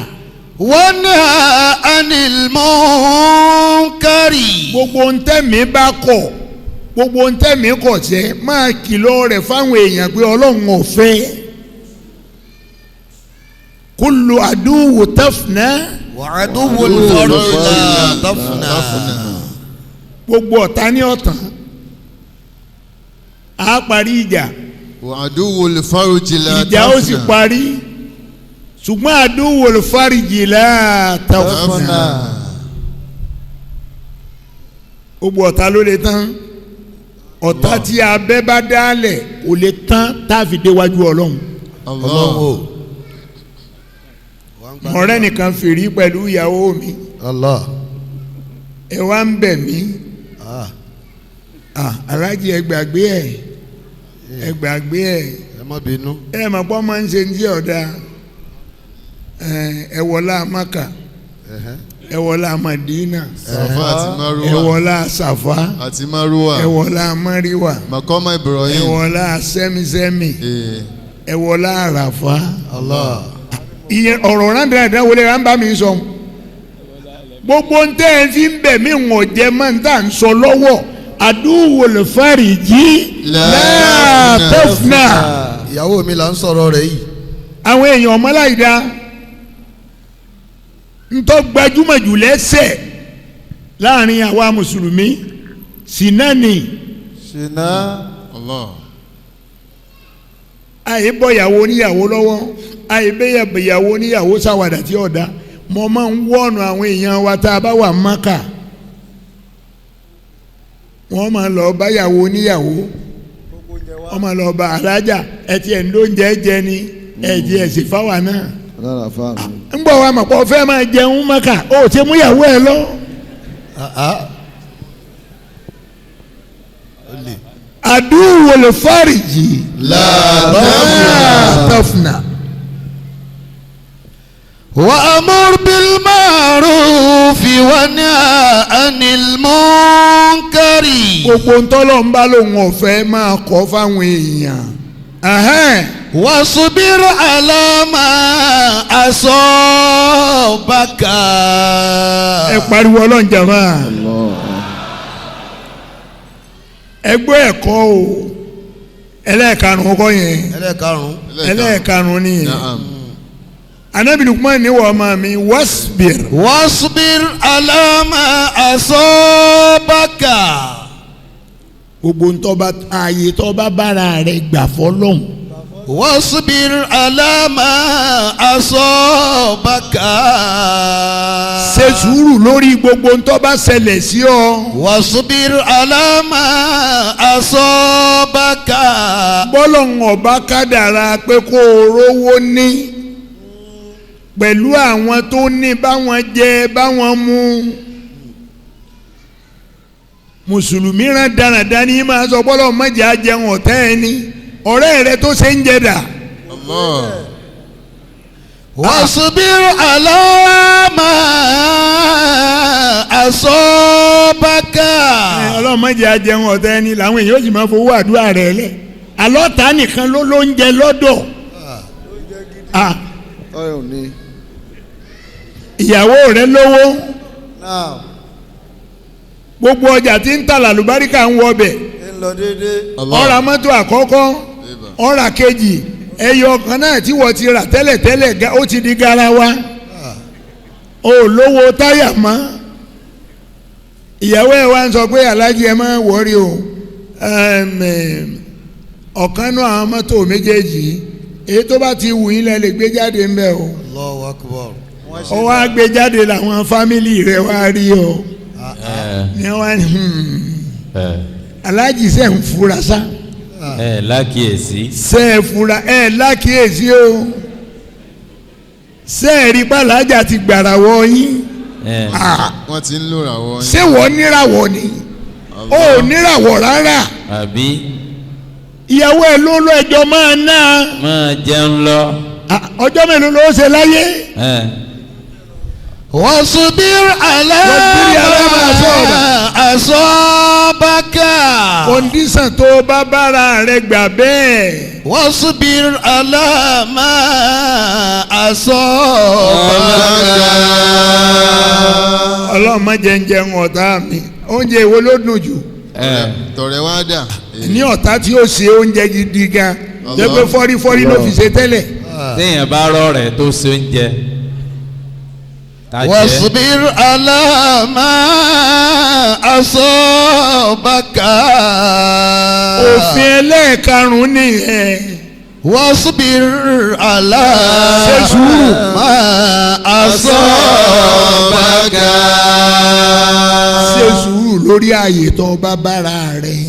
wanha anil munkari. gbogbo ntẹ́mi bá kọ̀ gbogbo ntẹ́mi kọ̀ jẹ́ máa kìlọ̀ rẹ̀ fáwọn èèyàn pé Ọlọ́run ọ̀fẹ́. kullu aduwwu tafna. wa aduwwul farji la tafna. gbogbo ọ̀tá ní ọ̀tán a parí ìjà. wa aduwwul farji la tafna. ìjà ó sì parí ṣùgbọ́n aduwwul farji la tafna. gbogbo ọ̀tá ló lè tán ọ̀tá tí abẹ́ bá dálẹ̀ kò lè tán táàfi déwájú Ọlọ́run. Ọlọ́run. ọ̀rẹ́ nìkan fèrí pẹ̀lú ìyàwó mi ẹ wá ń bẹ̀ mí aláàjì ẹ gbàgbé ẹ má bínú. ẹ mọ̀ pọ́ máa ń ṣe ní ọ̀dà ẹ wọlá Maka ẹ wọlá Madina Safa àti Maruwa. ẹ wọlá Safa àti Maruwa. ẹ wọlá Mariwa Makoma ẹ Ibrahim. wọlá Sẹ́mísẹ́mì ẹ wọlá Àràfá. ìyẹn ọ̀rọ̀ rándàdà wọlé rámbá mi sọ gbogbo ń tẹ́ ẹ fi ń bẹ̀ mí wọ̀n jẹ́ máa ń tà ń sọ lọ́wọ́ aduwwul farji la tafna. ìyàwó mi là ń sọ̀rọ̀ rẹ̀ yìí. àwọn èèyàn ọmọláìda ntọ́ gbajúmọ̀ jù lẹ́sẹ̀ láàrin àwa mùsùlùmí sinani. ṣìnà. Allah. àìbọ̀ ìyàwó oníyàwó lọ́wọ́ àìbẹ̀yàbẹ̀ ìyàwó oníyàwó ṣàwàdà tí ọ̀dà mo máa ń wọ́ọ̀nù àwọn èèyàn wa tá a bá wà Mákà wọ́n máa lọ bá ìyàwó oníyàwó wọ́n máa lọ bá alájà ẹtì ẹ̀ ń lóúnjẹ jẹ ni ẹ̀jẹ̀ ẹ̀sìn fáwa náà ń bọ̀ wá mọ̀ pé ọ fẹ́ máa jẹun Mákà ó ti mú ìyàwó ẹ lọ. àdúwò lè fàríjì látàfnà. وأمر بالمعروف وانهى عن المنكر. gbogbo ntọ́lọ̀ ń bá lòun ọ̀fẹ́ máa kọ́ fáwọn èèyàn. واصبر على ما أصابك. ẹ pariwo Ọlọ́run jàmá. ẹgbẹ́ ẹ̀kọ́ o ẹlẹ́ẹ̀karùn-ún kọ́ yẹn ẹlẹ́ẹ̀karùn-ún ni Ànábì Lukman ní wọ́n máa mi wasbir. wasbir ala ma asabaka. gbogbo ntọ́ba ààyè tọ́ba bára rẹ̀ gbà fọ́lọ́hún. wasbir ala ma asabaka. ṣe sùúrù lórí gbogbo ntọ́ba ṣẹlẹ̀ sí ọ. wasbir ala ma asabaka. bọ́lọ̀ ń ọba kádàrá pé kó o rówó ní pẹ̀lú àwọn tó ní báwọn jẹ báwọn mu mùsùlùmí rán dáradára ní máa sọ bọ́lọ̀ mọ́jà jẹun ọ̀tá ẹni ọ̀rẹ́ rẹ tó ṣe ń jẹdà. wasbir ala ma asabaka. ọlọ́run mọ́jà jẹun ọ̀tá ẹni làwọn èèyàn ó sì máa fowó àdúrà rẹ̀ lẹ̀ alọ́ta nìkan ló ń jẹ lọ́dọ̀. ìyàwó rẹ lówó gbogbo ọjà tí ń tà lálùbáríkà ń wọbẹ̀ ọ̀rà mọ́tò àkọ́kọ́ ọ̀rà kejì ẹyọ kan náà tí wọ́n ti rà tẹ́lẹ̀tẹ́lẹ̀ ó ti di garawa ó lówó táyà mọ́ ìyàwó ẹ̀ wá ń sọ pé alájí ẹ máa wọrí o ọ̀kan náà àwọn mọ́tò méjèèjì èyí tó bá ti wù yín lẹ lè gbé jáde ń bẹ̀ o. Allahu Akbar. ó wá gbé jáde làwọn fámìlì rẹ̀ wá rí o ní wọ́n ní aláàjì ṣe ń fura sá. lákìyèsí. ṣe é fura lákìyèsí o ṣe é rí pàlájà ti gbàrà wọ yín. wọ́n ti ń lòrà wọ yín. ṣé wọ́n níràwọ̀ ni ó níràwọ̀ rárá. àbí. ìyàwó ẹ̀ ló lọ ẹjọ́ máa ná. máa jẹun lọ. ọjọ́ mélòó ló ṣe láyé. wasbir ala ma asabaka. kọ́ndíṣàn tó bá bára rẹ̀ gbà bẹ́ẹ̀. wasbir ala ma asabaka. ọlọ́run má jẹ́ ń jẹun ọ̀tá mi oúnjẹ ìwo ló dùn jù. tọrẹ wá dà. ní ọ̀tá tí ó ṣe oúnjẹ gidi gan jẹ́ pé fọ́rífọ́rí ló fi ṣe tẹ́lẹ̀. téèyàn bá rọ rẹ̀ tó ṣe oúnjẹ. wasbir ala ma asabaka. òfin ẹlẹ́ẹ̀karùn-ún nìyẹn. wasbir ala ma asabaka. ṣe sùúrù lórí ààyè tó bá bára rẹ̀.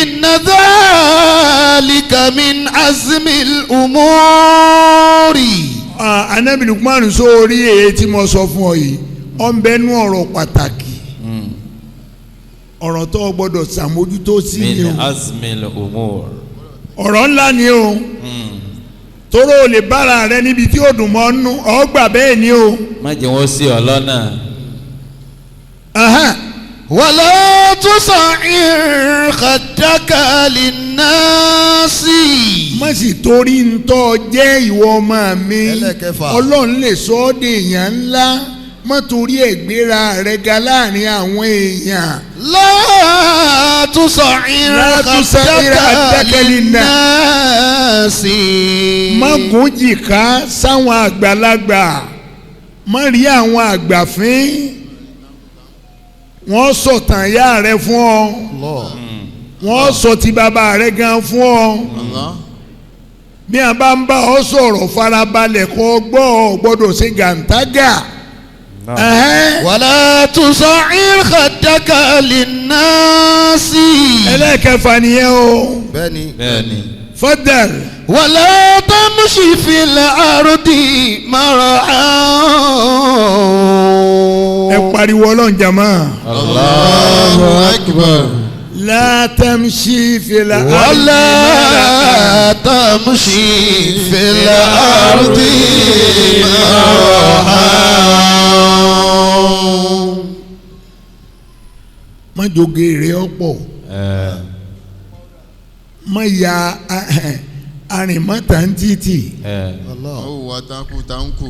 inna dhalika min azmil umuri. Ànábì Lukman sórí èyí tí mo sọ fún ọ yìí ọ ń bẹnu ọ̀rọ̀ pàtàkì ọ̀rọ̀ tó gbọ́dọ̀ ṣàmójútó sí ni o. min azmil umur. ọ̀rọ̀ ńlá ni o tóró o lè bára rẹ níbi tí ó dùn mọ́ nú ọgbà bẹ́ẹ̀ ni o. má jẹ́ wọ́n sí ọ lọ́nà. wala tusa'ir khaddaka linnasi. má sì torí ń tọ́ jẹ́ ìwọ ọmọ mi ọlọ́run lè sọ ọ́ dèèyàn ńlá má torí ẹ̀ gbéra rẹ̀ ga láàrin àwọn èèyàn. la tusa'ir khaddaka linnasi. má gùn jìká sáwọn àgbàlagbà má rí àwọn àgbàfín wọ́n sọ̀tàn ìyá rẹ̀ fún ọ wọ́n sọ ti bàbá rẹ̀ gan fún ọ bí a bá ń bá ọ sọ̀rọ̀ farabalẹ̀ kó gbọ́ ọ gbọ́dọ̀ ṣe gàǹtàgà. wàlá tusa'ir khaddaka linnasi. ẹlẹ́kẹfà nìyẹn o. bẹ́ẹ̀ni. fadal. wàlá tamshi fil ardi mar'an. ẹ pariwo ọlọ́run jama. Allahu akbar. la tamshi fil ardi. wàlá tamshi fil ardi mar'an. má jogere ọ̀pọ̀. má ya arìnmọ́ta ń títì. ó wà táǹkù.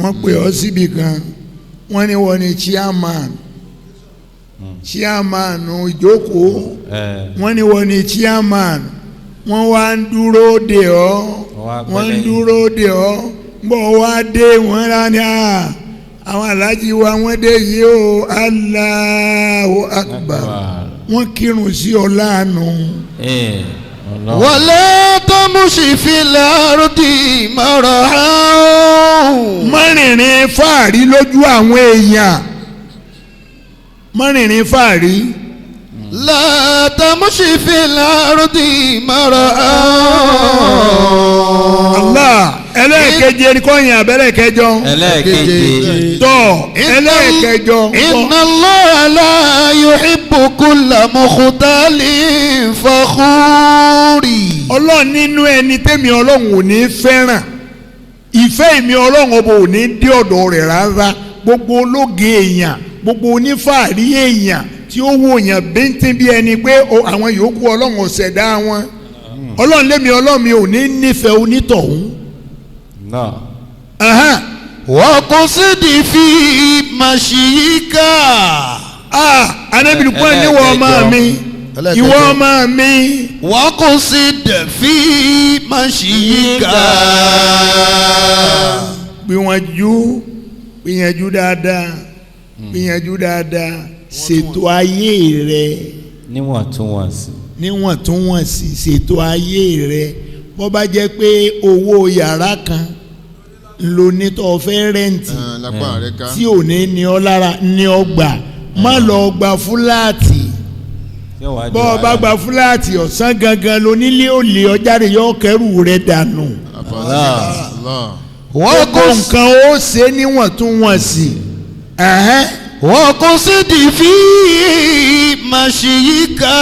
wọ́n pè ọ́ síbi kan wọ́n ní wọ́n ní chairman ìjókòó wọ́n ní wọ́n ní chairman wọ́n wá ń dúró dè ọ́ bọ́ wá dé wọ́n rà ní àwọn alájí wa wọ́n dé yìí o Allahu Akbar wọ́n kírun sí ọ láàánú. wala tamshi fil ardi mar'an. mọ́rìnrìn fàárí lójú àwọn èèyàn mọ́rìnrìn fàárí. la tamshi fil ardi mar'an. Allah ẹlẹ́ẹ̀keje ni kọ́yìn abẹ́rẹ́ kẹjọ. ẹlẹ́ẹ̀keje. tọ́ ẹlẹ́ẹ̀kẹjọ. inna Allaha la yuhibbu kulla mukhtalin fakhuri. ọlọ́run nínú ẹni tẹ́mi ọlọ́run ò ní fẹ́ràn ìfẹ́ mi ọlọ́run ọba ò ní dé ọ̀dọ̀ rẹ̀ rárá gbogbo ológe èèyàn gbogbo onífàárí èèyàn tí ó wò yàn bíntín bí ẹni pé àwọn yòókù ọlọ́run ọ̀sẹ̀dá wọn ọlọ́run lémi ọlọ́run mi ò ní nífẹ̀ẹ́ onítọ̀hún. wa qusidi fi mashiyika. anábìrì pọ́n níwọ̀ ọmọ mi ìwọ ọmọ mi. wa qusidi fi mashiyika. gbìyànjú dáadáa ṣètò ayé rẹ níwọ̀ntúnwọ̀nsì ṣètò ayé rẹ bó bá jẹ́ pé owó yàrá kan lo nítọ́ fẹ́ rẹ́ǹtì tí ò ní ọ lára ní ọgbà má lọ gba fúláàtì bọ́ ọ bá gba fúláàtì ọ̀sán gangan lónílé òlè ọjàre yọ kẹrù rẹ dànù gbogbo nǹkan ó ṣe níwọ̀ntúnwọ̀nsì. wa qusidi fi mashiyika.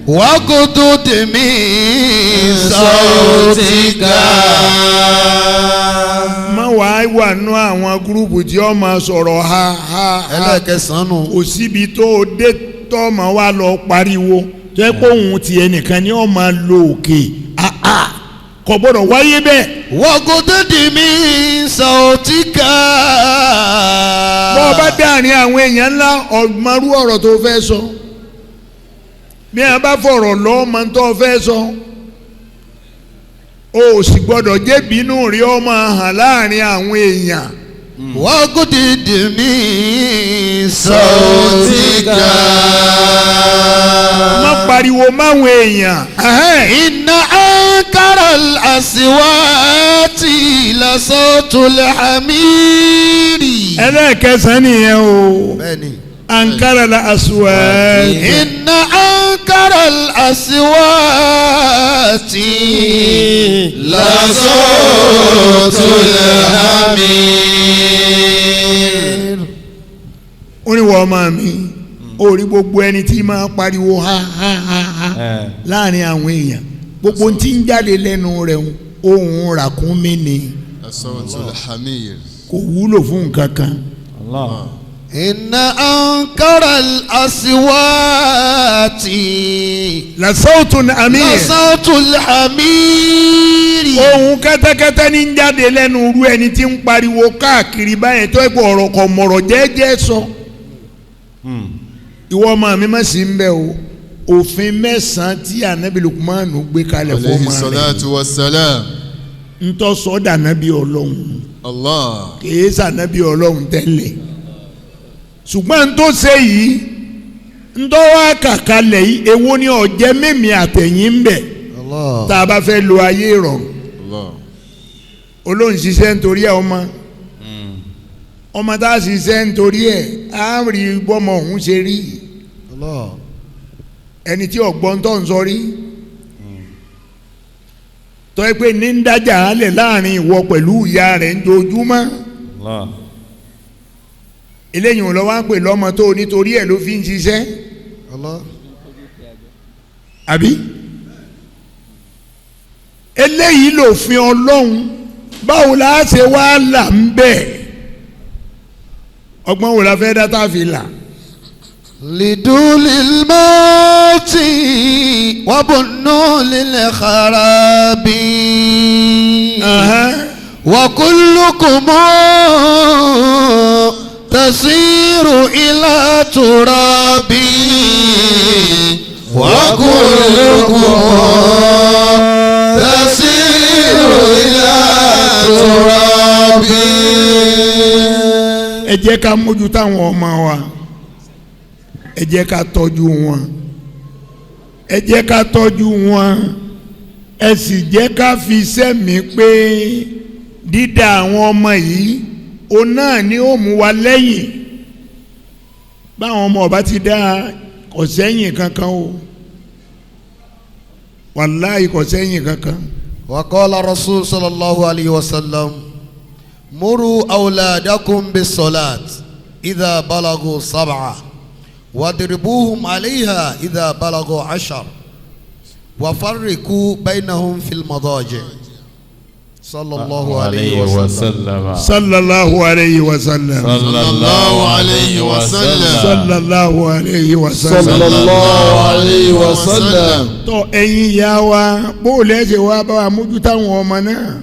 wa qudud min sawtika. má wàá wà nú àwọn gúrúùpù tí ó máa sọ̀rọ̀ ha. ẹlẹ́kẹsàn-án nù. kò síbi tó o dé tó máa wá lọ pariwo jẹ́ pé òun tiẹ̀ nìkan ni ó máa lo òkè kò gbọ́dọ̀ wáyé bẹ́ẹ̀. wa qudud min sawtika. bọ́ ọ bá dáàrin àwọn èèyàn ńlá ọ̀gbọ́nrú ọ̀rọ̀ tó fẹ́ sọ bí a bá fọ̀rọ̀ lọ́ máa ń tó fẹ́ sọ o sì gbọ́dọ̀ jẹ́ bínú rí ọ máa hàn láàrin àwọn èèyàn. wa qudud min sawtika. má pariwo máwọn èèyàn. inna ankara al-aswati la sawtul hamiri. ẹlẹ́ẹ̀kẹsàn-án nìyẹn o. bẹ́ẹ̀ni. ankara al-aswati. inna ankara al-aswati la sawtul hamir. ó ní wọ́n máa mi ó rí gbogbo ẹni tí máa pariwo ha láàrin àwọn èèyàn gbogbo tí ń jáde lẹ́nu rẹ̀ ohùn ràkúnmí ni as-sawtul hamir. kò wúlò fún nǹkan kan. inna ankara al-aswati la sawtun hamir. la sawtul hamiri. ohùn kẹ́tẹ́kẹ́tẹ́ ní ń jáde lẹ́nu irú ẹni tí ń pariwo káàkiri báyẹn tó ẹ̀kọ́ ọ̀rọ̀ kọ̀ mọ̀rọ̀ jẹ́jẹ́ sọ. ìwọ ọmọ mi má sí ń bẹ o òfin mẹ́sàn-án tí anabi Lukumanu gbé kalẹ̀ fún ọmọ alayhi rẹ̀ salatu wassalam. ntọ́ sọ́dà anabi ọlọ́run Allah. kìí sànàbí ọlọ́run tẹ́lẹ̀ ṣùgbọ́n tó ṣe yìí ntọ́wá kàkálẹ̀ yìí èwo ni ọ̀jẹ́ mímì àtẹ̀yìn ń bẹ̀ tá a bá fẹ́ lo ayé rọrùn olóhùn ṣiṣẹ́ nítorí ẹ̀ ọmọ tá a ṣiṣẹ́ nítorí ẹ̀ á rí bọ́mọ òun ṣe rí ẹni tí ọ̀gbọ́n tó ń sọ rí tọ́ ẹ pé ní ń dájà álẹ̀ láàrin ìwọ pẹ̀lú ìyá rẹ̀ ń dojúmọ́ eléyìí ò lọ wá pè lọ́mọ tó nítorí ẹ̀ ló fi ń ṣiṣẹ́ àbí eléyìí lòfin Ọlọ́run báwo la ṣe wá là ń bẹ̀ ọgbọ́n wo la fẹ́ dá tá a fi là. lidulil mati wabunulil kharabi wa kullukum tasiru ila turabi wa kullukum tasiru ila turabi. ẹ jẹ́ ká mójú táwọn ọmọ wa ẹ jẹ́ ká tọ́jú wọn ẹ jẹ́ ká tọ́jú wọn ẹ sì jẹ́ ká fi sẹ́mi pé dídá àwọn ọmọ yìí òun náà ni ó mú wa lẹ́yìn báwọn ọmọ ọba ti dá kò sẹ́yìn kankan o wàláhì kò sẹ́yìn kankan. wa qala rasul sallallahu alayhi wa sallam muru awladakum bis salat idha balagu 7 wadribuhum alayha idha balagu 10 wa farriqu baynahum fil madaji. sallallahu alayhi wa sallam. sallallahu alayhi wa sallam. sallallahu alayhi wa sallam. sallallahu alayhi wa sallam. sallallahu alayhi wa sallam. tó ẹ̀yin ìyá wa bó o lẹ́sẹ̀ wá bá wa mójú táwọn ọmọ náà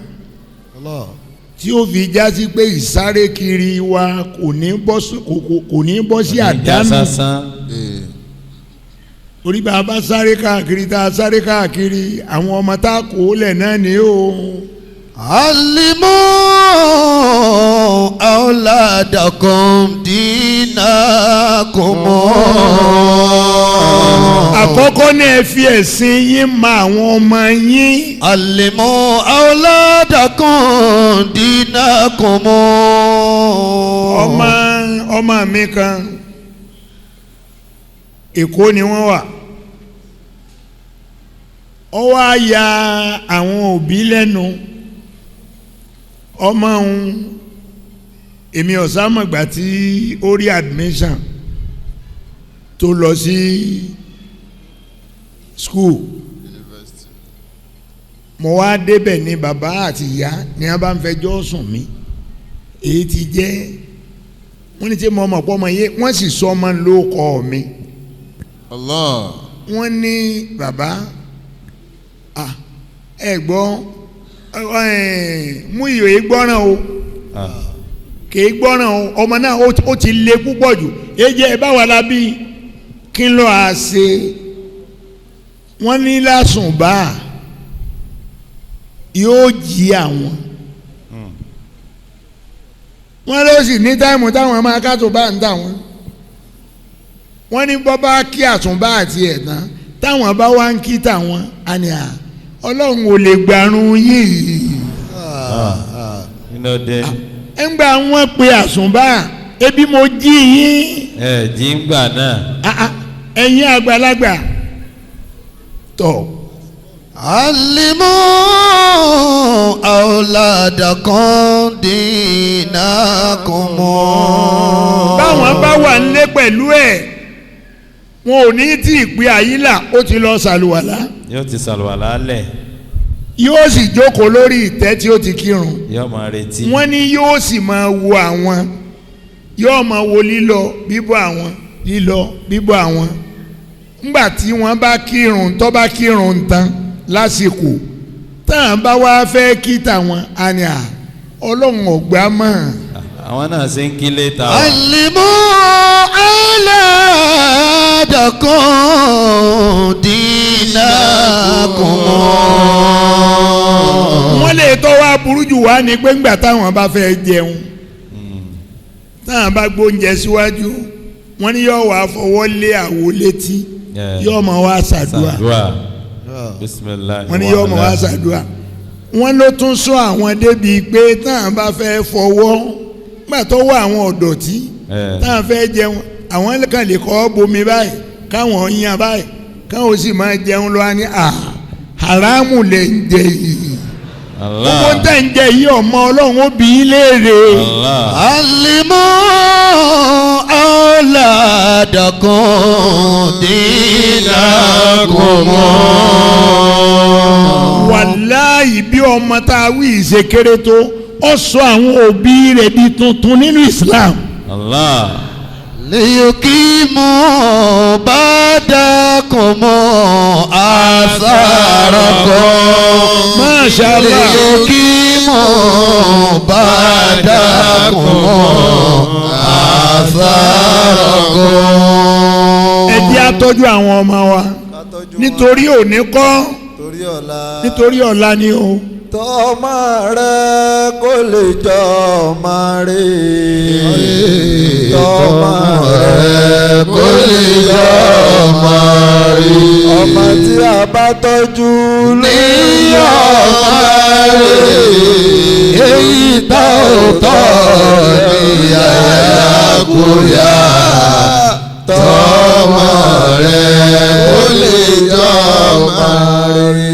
tí ó fi já sí pé ìsáré kiri wa kò ní bọ́ sí àdánù torí bá a bá sáré káàkiri tá a sáré káàkiri àwọn ọmọ tá a kó lẹ̀ náà ni ó. alimu awladakum dinakum. àkọ́kọ́ ní ẹ fi ẹ̀sìn yín mọ àwọn ọmọ yín. alimu awladakum dinakum. ọmọ mi kan Èkó ni wọ́n wà ó wá ya àwọn òbí lẹ́nu ọmọ òun èmi ọ̀sàmọ̀gbà tí ó rí admission tó lọ sí school mo wá débẹ̀ ní bàbá àti ìyá ni a bá ń fẹjọ́ sùn mí èyí ti jẹ́ wọ́n ní tí mo mọ̀ pọ́ ọmọ yé wọ́n sì sọ ọmọ lóko mi. Allah. wọ́n ní bàbá ẹ gbọ́ mú ìyòyè gbọ́ràn o kìí gbọ́ràn o ọmọ náà ó ti le púpọ̀ jù ẹjẹ́ ẹ bá wà lábí kí n lọ́ à ṣe wọ́n ní lásùnbà yóò jí àwọn wọ́n ló sì ní táìmù táwọn máa ká tó bá ń tà wọ́n wọ́n ní bọ́ bá kí àtúnbá àti ẹ̀tàn táwọn bá wá ń kí tàwọn àní ọlọ́run ò lè gbàrún yìí. ẹ ń gbà wọ́n pe àsùnbà ebi mo jí yín. ẹ jí ń gbà náà. ẹ̀yin àgbàlagbà tọ̀. alimu awladakum dinakum. báwọn bá wà nílé pẹ̀lú ẹ̀ wọn ò ní tí ì pé àyílà ó ti lọ sàlùwàlá. yóò ti sàlùwàlá lẹ̀. yóò sì jókòó lórí ìtẹ́ tí ó ti kírun. yóò máa retí. wọ́n ní yóò sì máa wo àwọn yóò máa wo lílọ bíbọ̀ àwọn lílọ bíbọ̀ àwọn. ńgbà tí wọ́n bá kírun tó bá kírun tán lásìkò táwọn bá wá fẹ́ kí tàwọn àní ọlọ́run ọ̀gbá mọ̀. àwọn náà ṣe ń kí létà. alimu awladakum dinakum. wọ́n lè tọ́ wá burú jù wá ní pé ńgbà táwọn bá fẹ́ jẹun táwọn bá gbóúnjẹ síwájú wọ́n ní yóò wá fọwọ́ lé àwo létí yóò máa wá ṣàdúà bisimilahi wọ́n ní yóò máa wá ṣàdúà wọ́n ló tún sọ àwọn débi pé táwọn bá fẹ́ fọwọ́ gbà tó wọ àwọn ọ̀dọ̀tí táwọn fẹ́ jẹun àwọn kan lè kọ́ bomi báyìí káwọn yan báyìí káwọn sì máa jẹun lọ́wọ́ ní haramu lè ń jẹ yìí gbogbo ń tẹ̀ ń jẹ yìí ọmọ ọlọ́run ó bí í léèrè. alimu awladakum dinakum. wàláyé bí ọmọ tá a wí ṣe kéré tó ó sọ àwọn òbí rẹ̀ di tuntun nínú Islam. liyukimu ba'dakum atharakum. Masha Allah. liyukimu ba'dakum atharakum. ẹ jẹ́ á tọ́jú àwọn ọmọ wa nítorí òní kọ́ nítorí ọ̀la ni o. tọ́mọ rẹ kó lè jọ ọmọ rẹ tọ́mọ rẹ kó lè jọ ọmọ rẹ ọmọ tí a bá tọ́jú ní ọmọ rẹ èyí tá ò tọ́ ní àyàkúyà tọ́mọ rẹ kó lè jọ ọmọ rẹ.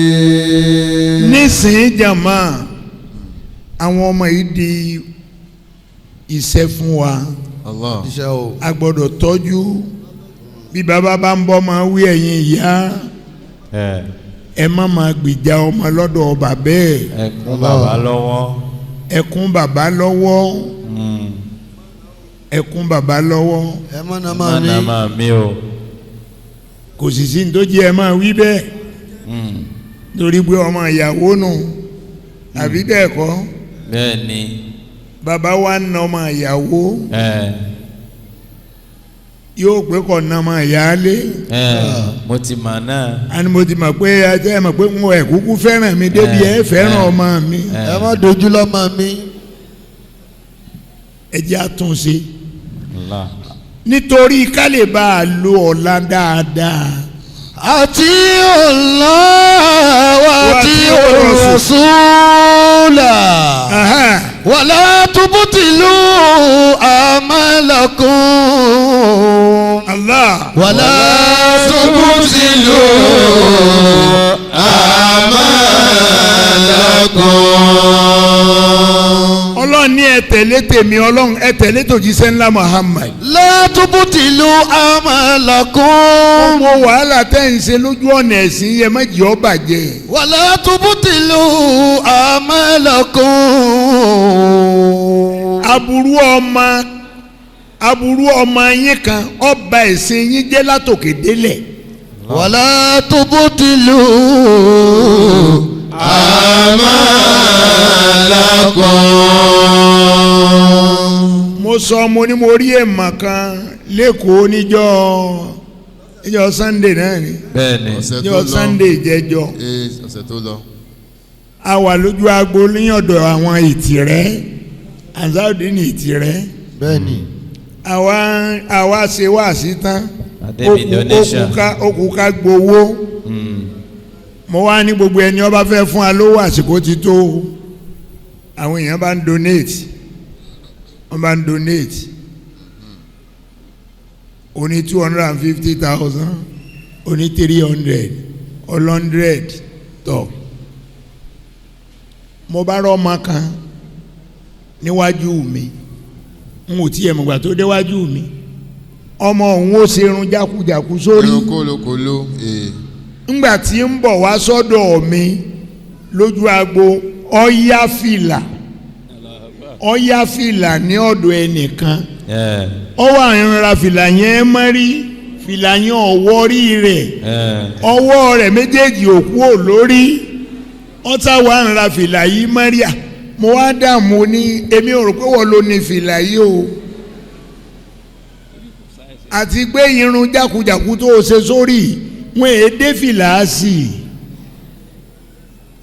nísìnyí jàmá àwọn ọmọ yìí di iṣẹ́ fún wa a gbọ́dọ̀ tọ́jú bí bàbá bá ń bọ́ máa wí ẹ̀yin ìyá ẹ má máa gbìjà ọmọ lọ́dọ̀ bàbá ẹ̀ ẹkún bàbá lọ́wọ́ ẹkún bàbá lọ́wọ́ ẹkún bàbá lọ́wọ́ ẹ mọ̀nà máa mi o kò sì sí ní tó jẹ́ ẹ máa wí bẹ́ẹ̀ torí pé ọmọ ìyàwó nù àbí bẹ́ẹ̀ kọ́ bẹ́ẹ̀ ni bàbá wa ń na ọmọ ìyàwó yóò pé kọ́ na ọmọ ìyáálé mo ti mọ̀ náà àni mo ti mọ̀ pé ajá ẹ mọ̀ pé mo ẹ̀ kúkú fẹ́ràn mi débi ẹ fẹ́ràn ọmọ mi ẹ má dojú lọ́mọ mi. ẹ jẹ́ àtúnṣe nítorí ká lè bá a lo ọ̀la dáadáa. àti Allah wa àti Rasula wala tubtilu amalakum. Allah. wala tubtilu amalakum. ọlọ́run ní ẹ tẹ̀lé tèmi ọlọ́run ẹ tẹ̀lé tòjíṣẹ́ ńlá Muhammad. la tubtilu amalakum. gbogbo wàhálà tẹ́ ń ṣe lójú ọ̀nà ẹ̀sìn yẹn má jẹ́ ó bàjẹ́. wala tubtilu amalakum. aburú ọmọ yín kan ọba ẹ̀sìn yín jẹ́ látòkè délẹ̀. wala tubtilu amalakum. mo sọ mo ní mo rí èèmọ̀ kan lẹ́kọ̀ọ́ níjọ́ Sunday náà ni. bẹ́ẹ̀ni níjọ́ Sunday jẹjọ́. ọ̀sẹ̀ tó lọ. a wà lójú agbo ní ọ̀dọ̀ àwọn ìtìrẹ́ Ansaruddin ní ìtìrẹ́. bẹ́ẹ̀ni. àwa ṣe wáàsí tán okùn ká gbowó. mo wá ní gbogbo ẹni ó bá fẹ́ fún wa lówó àsìkò ti tó àwọn èèyàn bá ń donate wọ́n bá ń donate oní 250,000 oní 300 100 tọ́ mo bá rọ́ ọmọ kan níwájú mi n ò tiẹ̀ mọ̀gbà tó déwájú mi ọmọ òun ó ṣerun jákujàku sórí kólókóló ńgbà tí ń bọ̀ wá sọ́dọ̀ mi lójú agbo ọ̀yá fìlà ní ọ̀dọ̀ ẹnìkan ọwọ́ àyànra fìlà yẹn mọ́rí fìlà yẹn ọwọ́ rí rẹ̀ ọwọ́ rẹ̀ méjèèjì òkú ò lórí ọ̀tá wà ń ra fìlà yìí mọ́rí à mo wá dààmú ní èmi ò rò pé wọ́n ló ní fìlà yìí o àti pé irun jákujàku tó o ṣe sórí wọn èdè fìlà sí i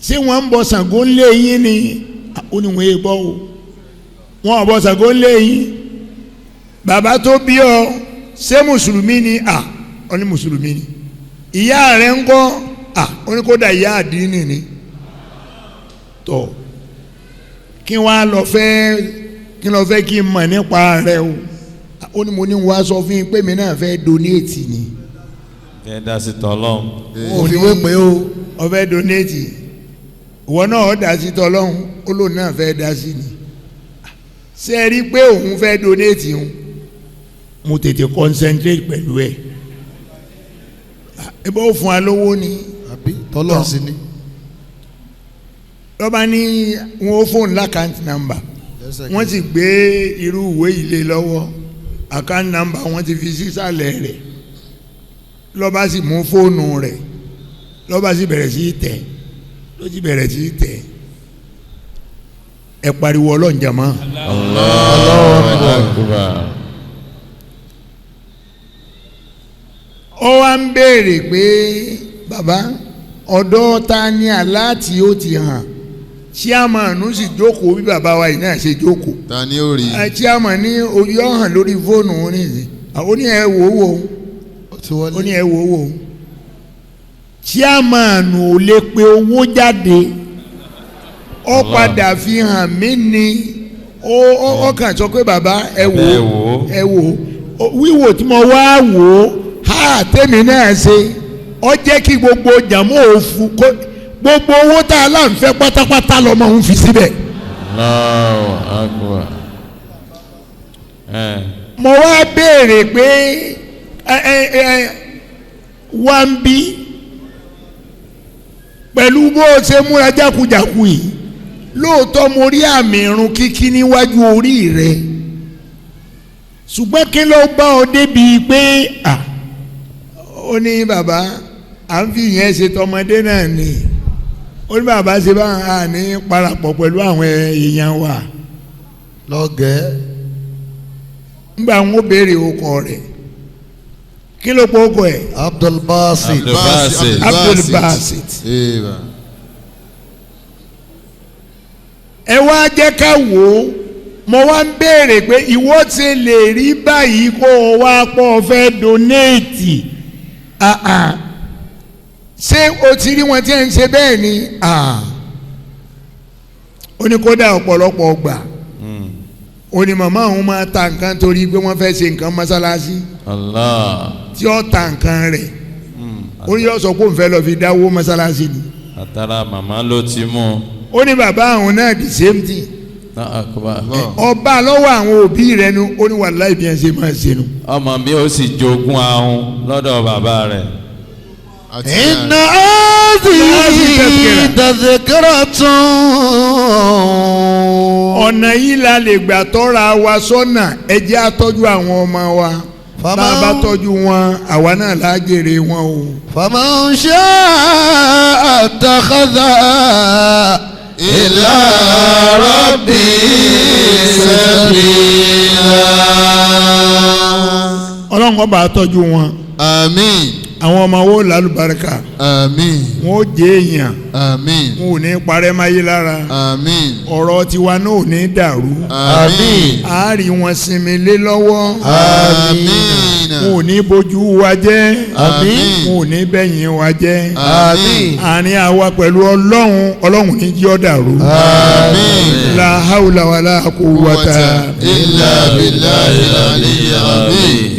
ṣé wọn ń bọ Ṣàngó ńlé yín ni ó ní wọn èèbọ o wọn ò bọ Ṣàngó ńlé yín bàbá tó bí ọ ṣé mùsùlùmí ni ó ní mùsùlùmí ni ìyá rẹ̀ ń kọ́ ó ní kódà ìyá àdínì ni tọ́ kí wọ́n á lọ fẹ́ kí n mọ̀ nípa rẹ̀ o ó ní mo ní wá sọ fún yín pé mi náà fẹ́ donate ni. ẹ dá sí tọ́lọ́hún. ó ní wé pé o. ó fẹ́ donate ìwọ náà ó dá sí tọ́lọ́hún ó lòun náà fẹ́ dá sí ni. ṣé ẹ rí i pé òun fẹ́ donate òun mo tètè concentrate pẹ̀lú ẹ̀ ẹ bá fún wa lówó ni. àbí tọ́lọ́ sí ni. lọ́ba ní wọn ó fóònù lákàntì nàmbà wọ́n sì gbé irú ìwé ilé lọ́wọ́ àkáǹtì nàmbà wọ́n ti fi sísàlẹ̀ rẹ̀ lọ́ba sì mú fóònù rẹ̀ lọ́ba sì bẹ̀rẹ̀ sí í tẹ̀ ló sì bẹ̀rẹ̀ sí í tẹ̀ ẹ pariwo ọlọ́njàmọ́. Allahu Akbar. ó wá ń béèrè pé bàbá ọ̀dọ́ ta ni aláàtì ó ti hàn chairman sì jókòó bí bàbá wa yìí náà ṣe jókòó. ta ni ó rí. chairman ní orí ọ̀hàn lórí fóònù wọn nìyí ó ní ẹ wò ó ó ní ẹ wò ó chairman ò lè pe owó jáde ó padà fi hàn mí ni ó kàn sọ pé bàbá ẹ wò ó wíwò tí mo wá wò ó tèmi náà ṣe ó jẹ́ kí gbogbo jàmọ́ òfu gbogbo owó tá a là ń fẹ́ pátápátá lọ́mọ òun fi síbẹ̀. Allahu Akbar. mo wá béèrè pé wá ń bí pẹ̀lú bó o ṣe múra jákujàku yìí lóòótọ́ mo rí àmì irun kíkí níwájú orí rẹ ṣùgbọ́n kí ló bá ọ débi pé ó ní bàbá à ń fi ìyẹn ṣe tọmọdé náà ni ó ní bàbá ṣe bá a ní parapọ̀ pẹ̀lú àwọn èèyàn wa lọ́gẹ̀ẹ́ ńgbà wọn béèrè okọ rẹ̀ kí ló pọ̀ okọ ẹ̀. Abdulbasit. Abdulbasit. ẹ wá jẹ́ ká wò ó mo wá ń béèrè pé ìwọ ti lè rí báyìí kó o wá pọ̀ fẹ́ donate ṣé o ti rí wọn tí ń ṣe bẹ́ẹ̀ ni ó ní kódà ọ̀pọ̀lọpọ̀ gbà ó ní màmá òun máa ta nǹkan torí pé wọ́n fẹ́ ṣe nǹkan mọ́sálásí tí ó ta nǹkan rẹ̀ ó ní yóò sọ pé òun fẹ́ lọ fi dáwó mọ́sálásí ni. àtàrà màmá ló ti mú. ó ní bàbá àwọn náà the same thing. ọba lọ́wọ́ àwọn òbí rẹ̀ nu ó ní wàláhì bí wọ́n ṣe máa ṣe nu. ọmọ mi ó sì jogún ahun lọ́dọ̀ bàbá rẹ̀. inna hadhihi tadhkiratun. ọ̀nà yìí la lè gbà tọ́ra wa sọ́nà ẹ jẹ́ á tọ́jú àwọn ọmọ wa bá a bá tọ́jú wọn àwa náà la jèrè wọn o. faman sha'a ittakhadha ila rabbi sabila. ọlọ́run kó bá a tọ́jú wọn. àmín. àwọn ọmọ wo lálùbáríkà. àmín. wọn ó jẹ́ èèyàn. àmín. wọn ò ní parẹ́ máyé lára. àmín. ọ̀rọ̀ tiwa náà ò ní dàrú. àmín. a rí wọn sinmi lé lọ́wọ́. àmín. wọn ò ní bójú wa jẹ́. àmín. wọn ò ní bẹ̀yìn wa jẹ́. àmín. àárín àwa pẹ̀lú ọlọ́run ní jí ọ́ dàrú. àmín. la hawla wala quwwata illa billahi al-aliyyil azim.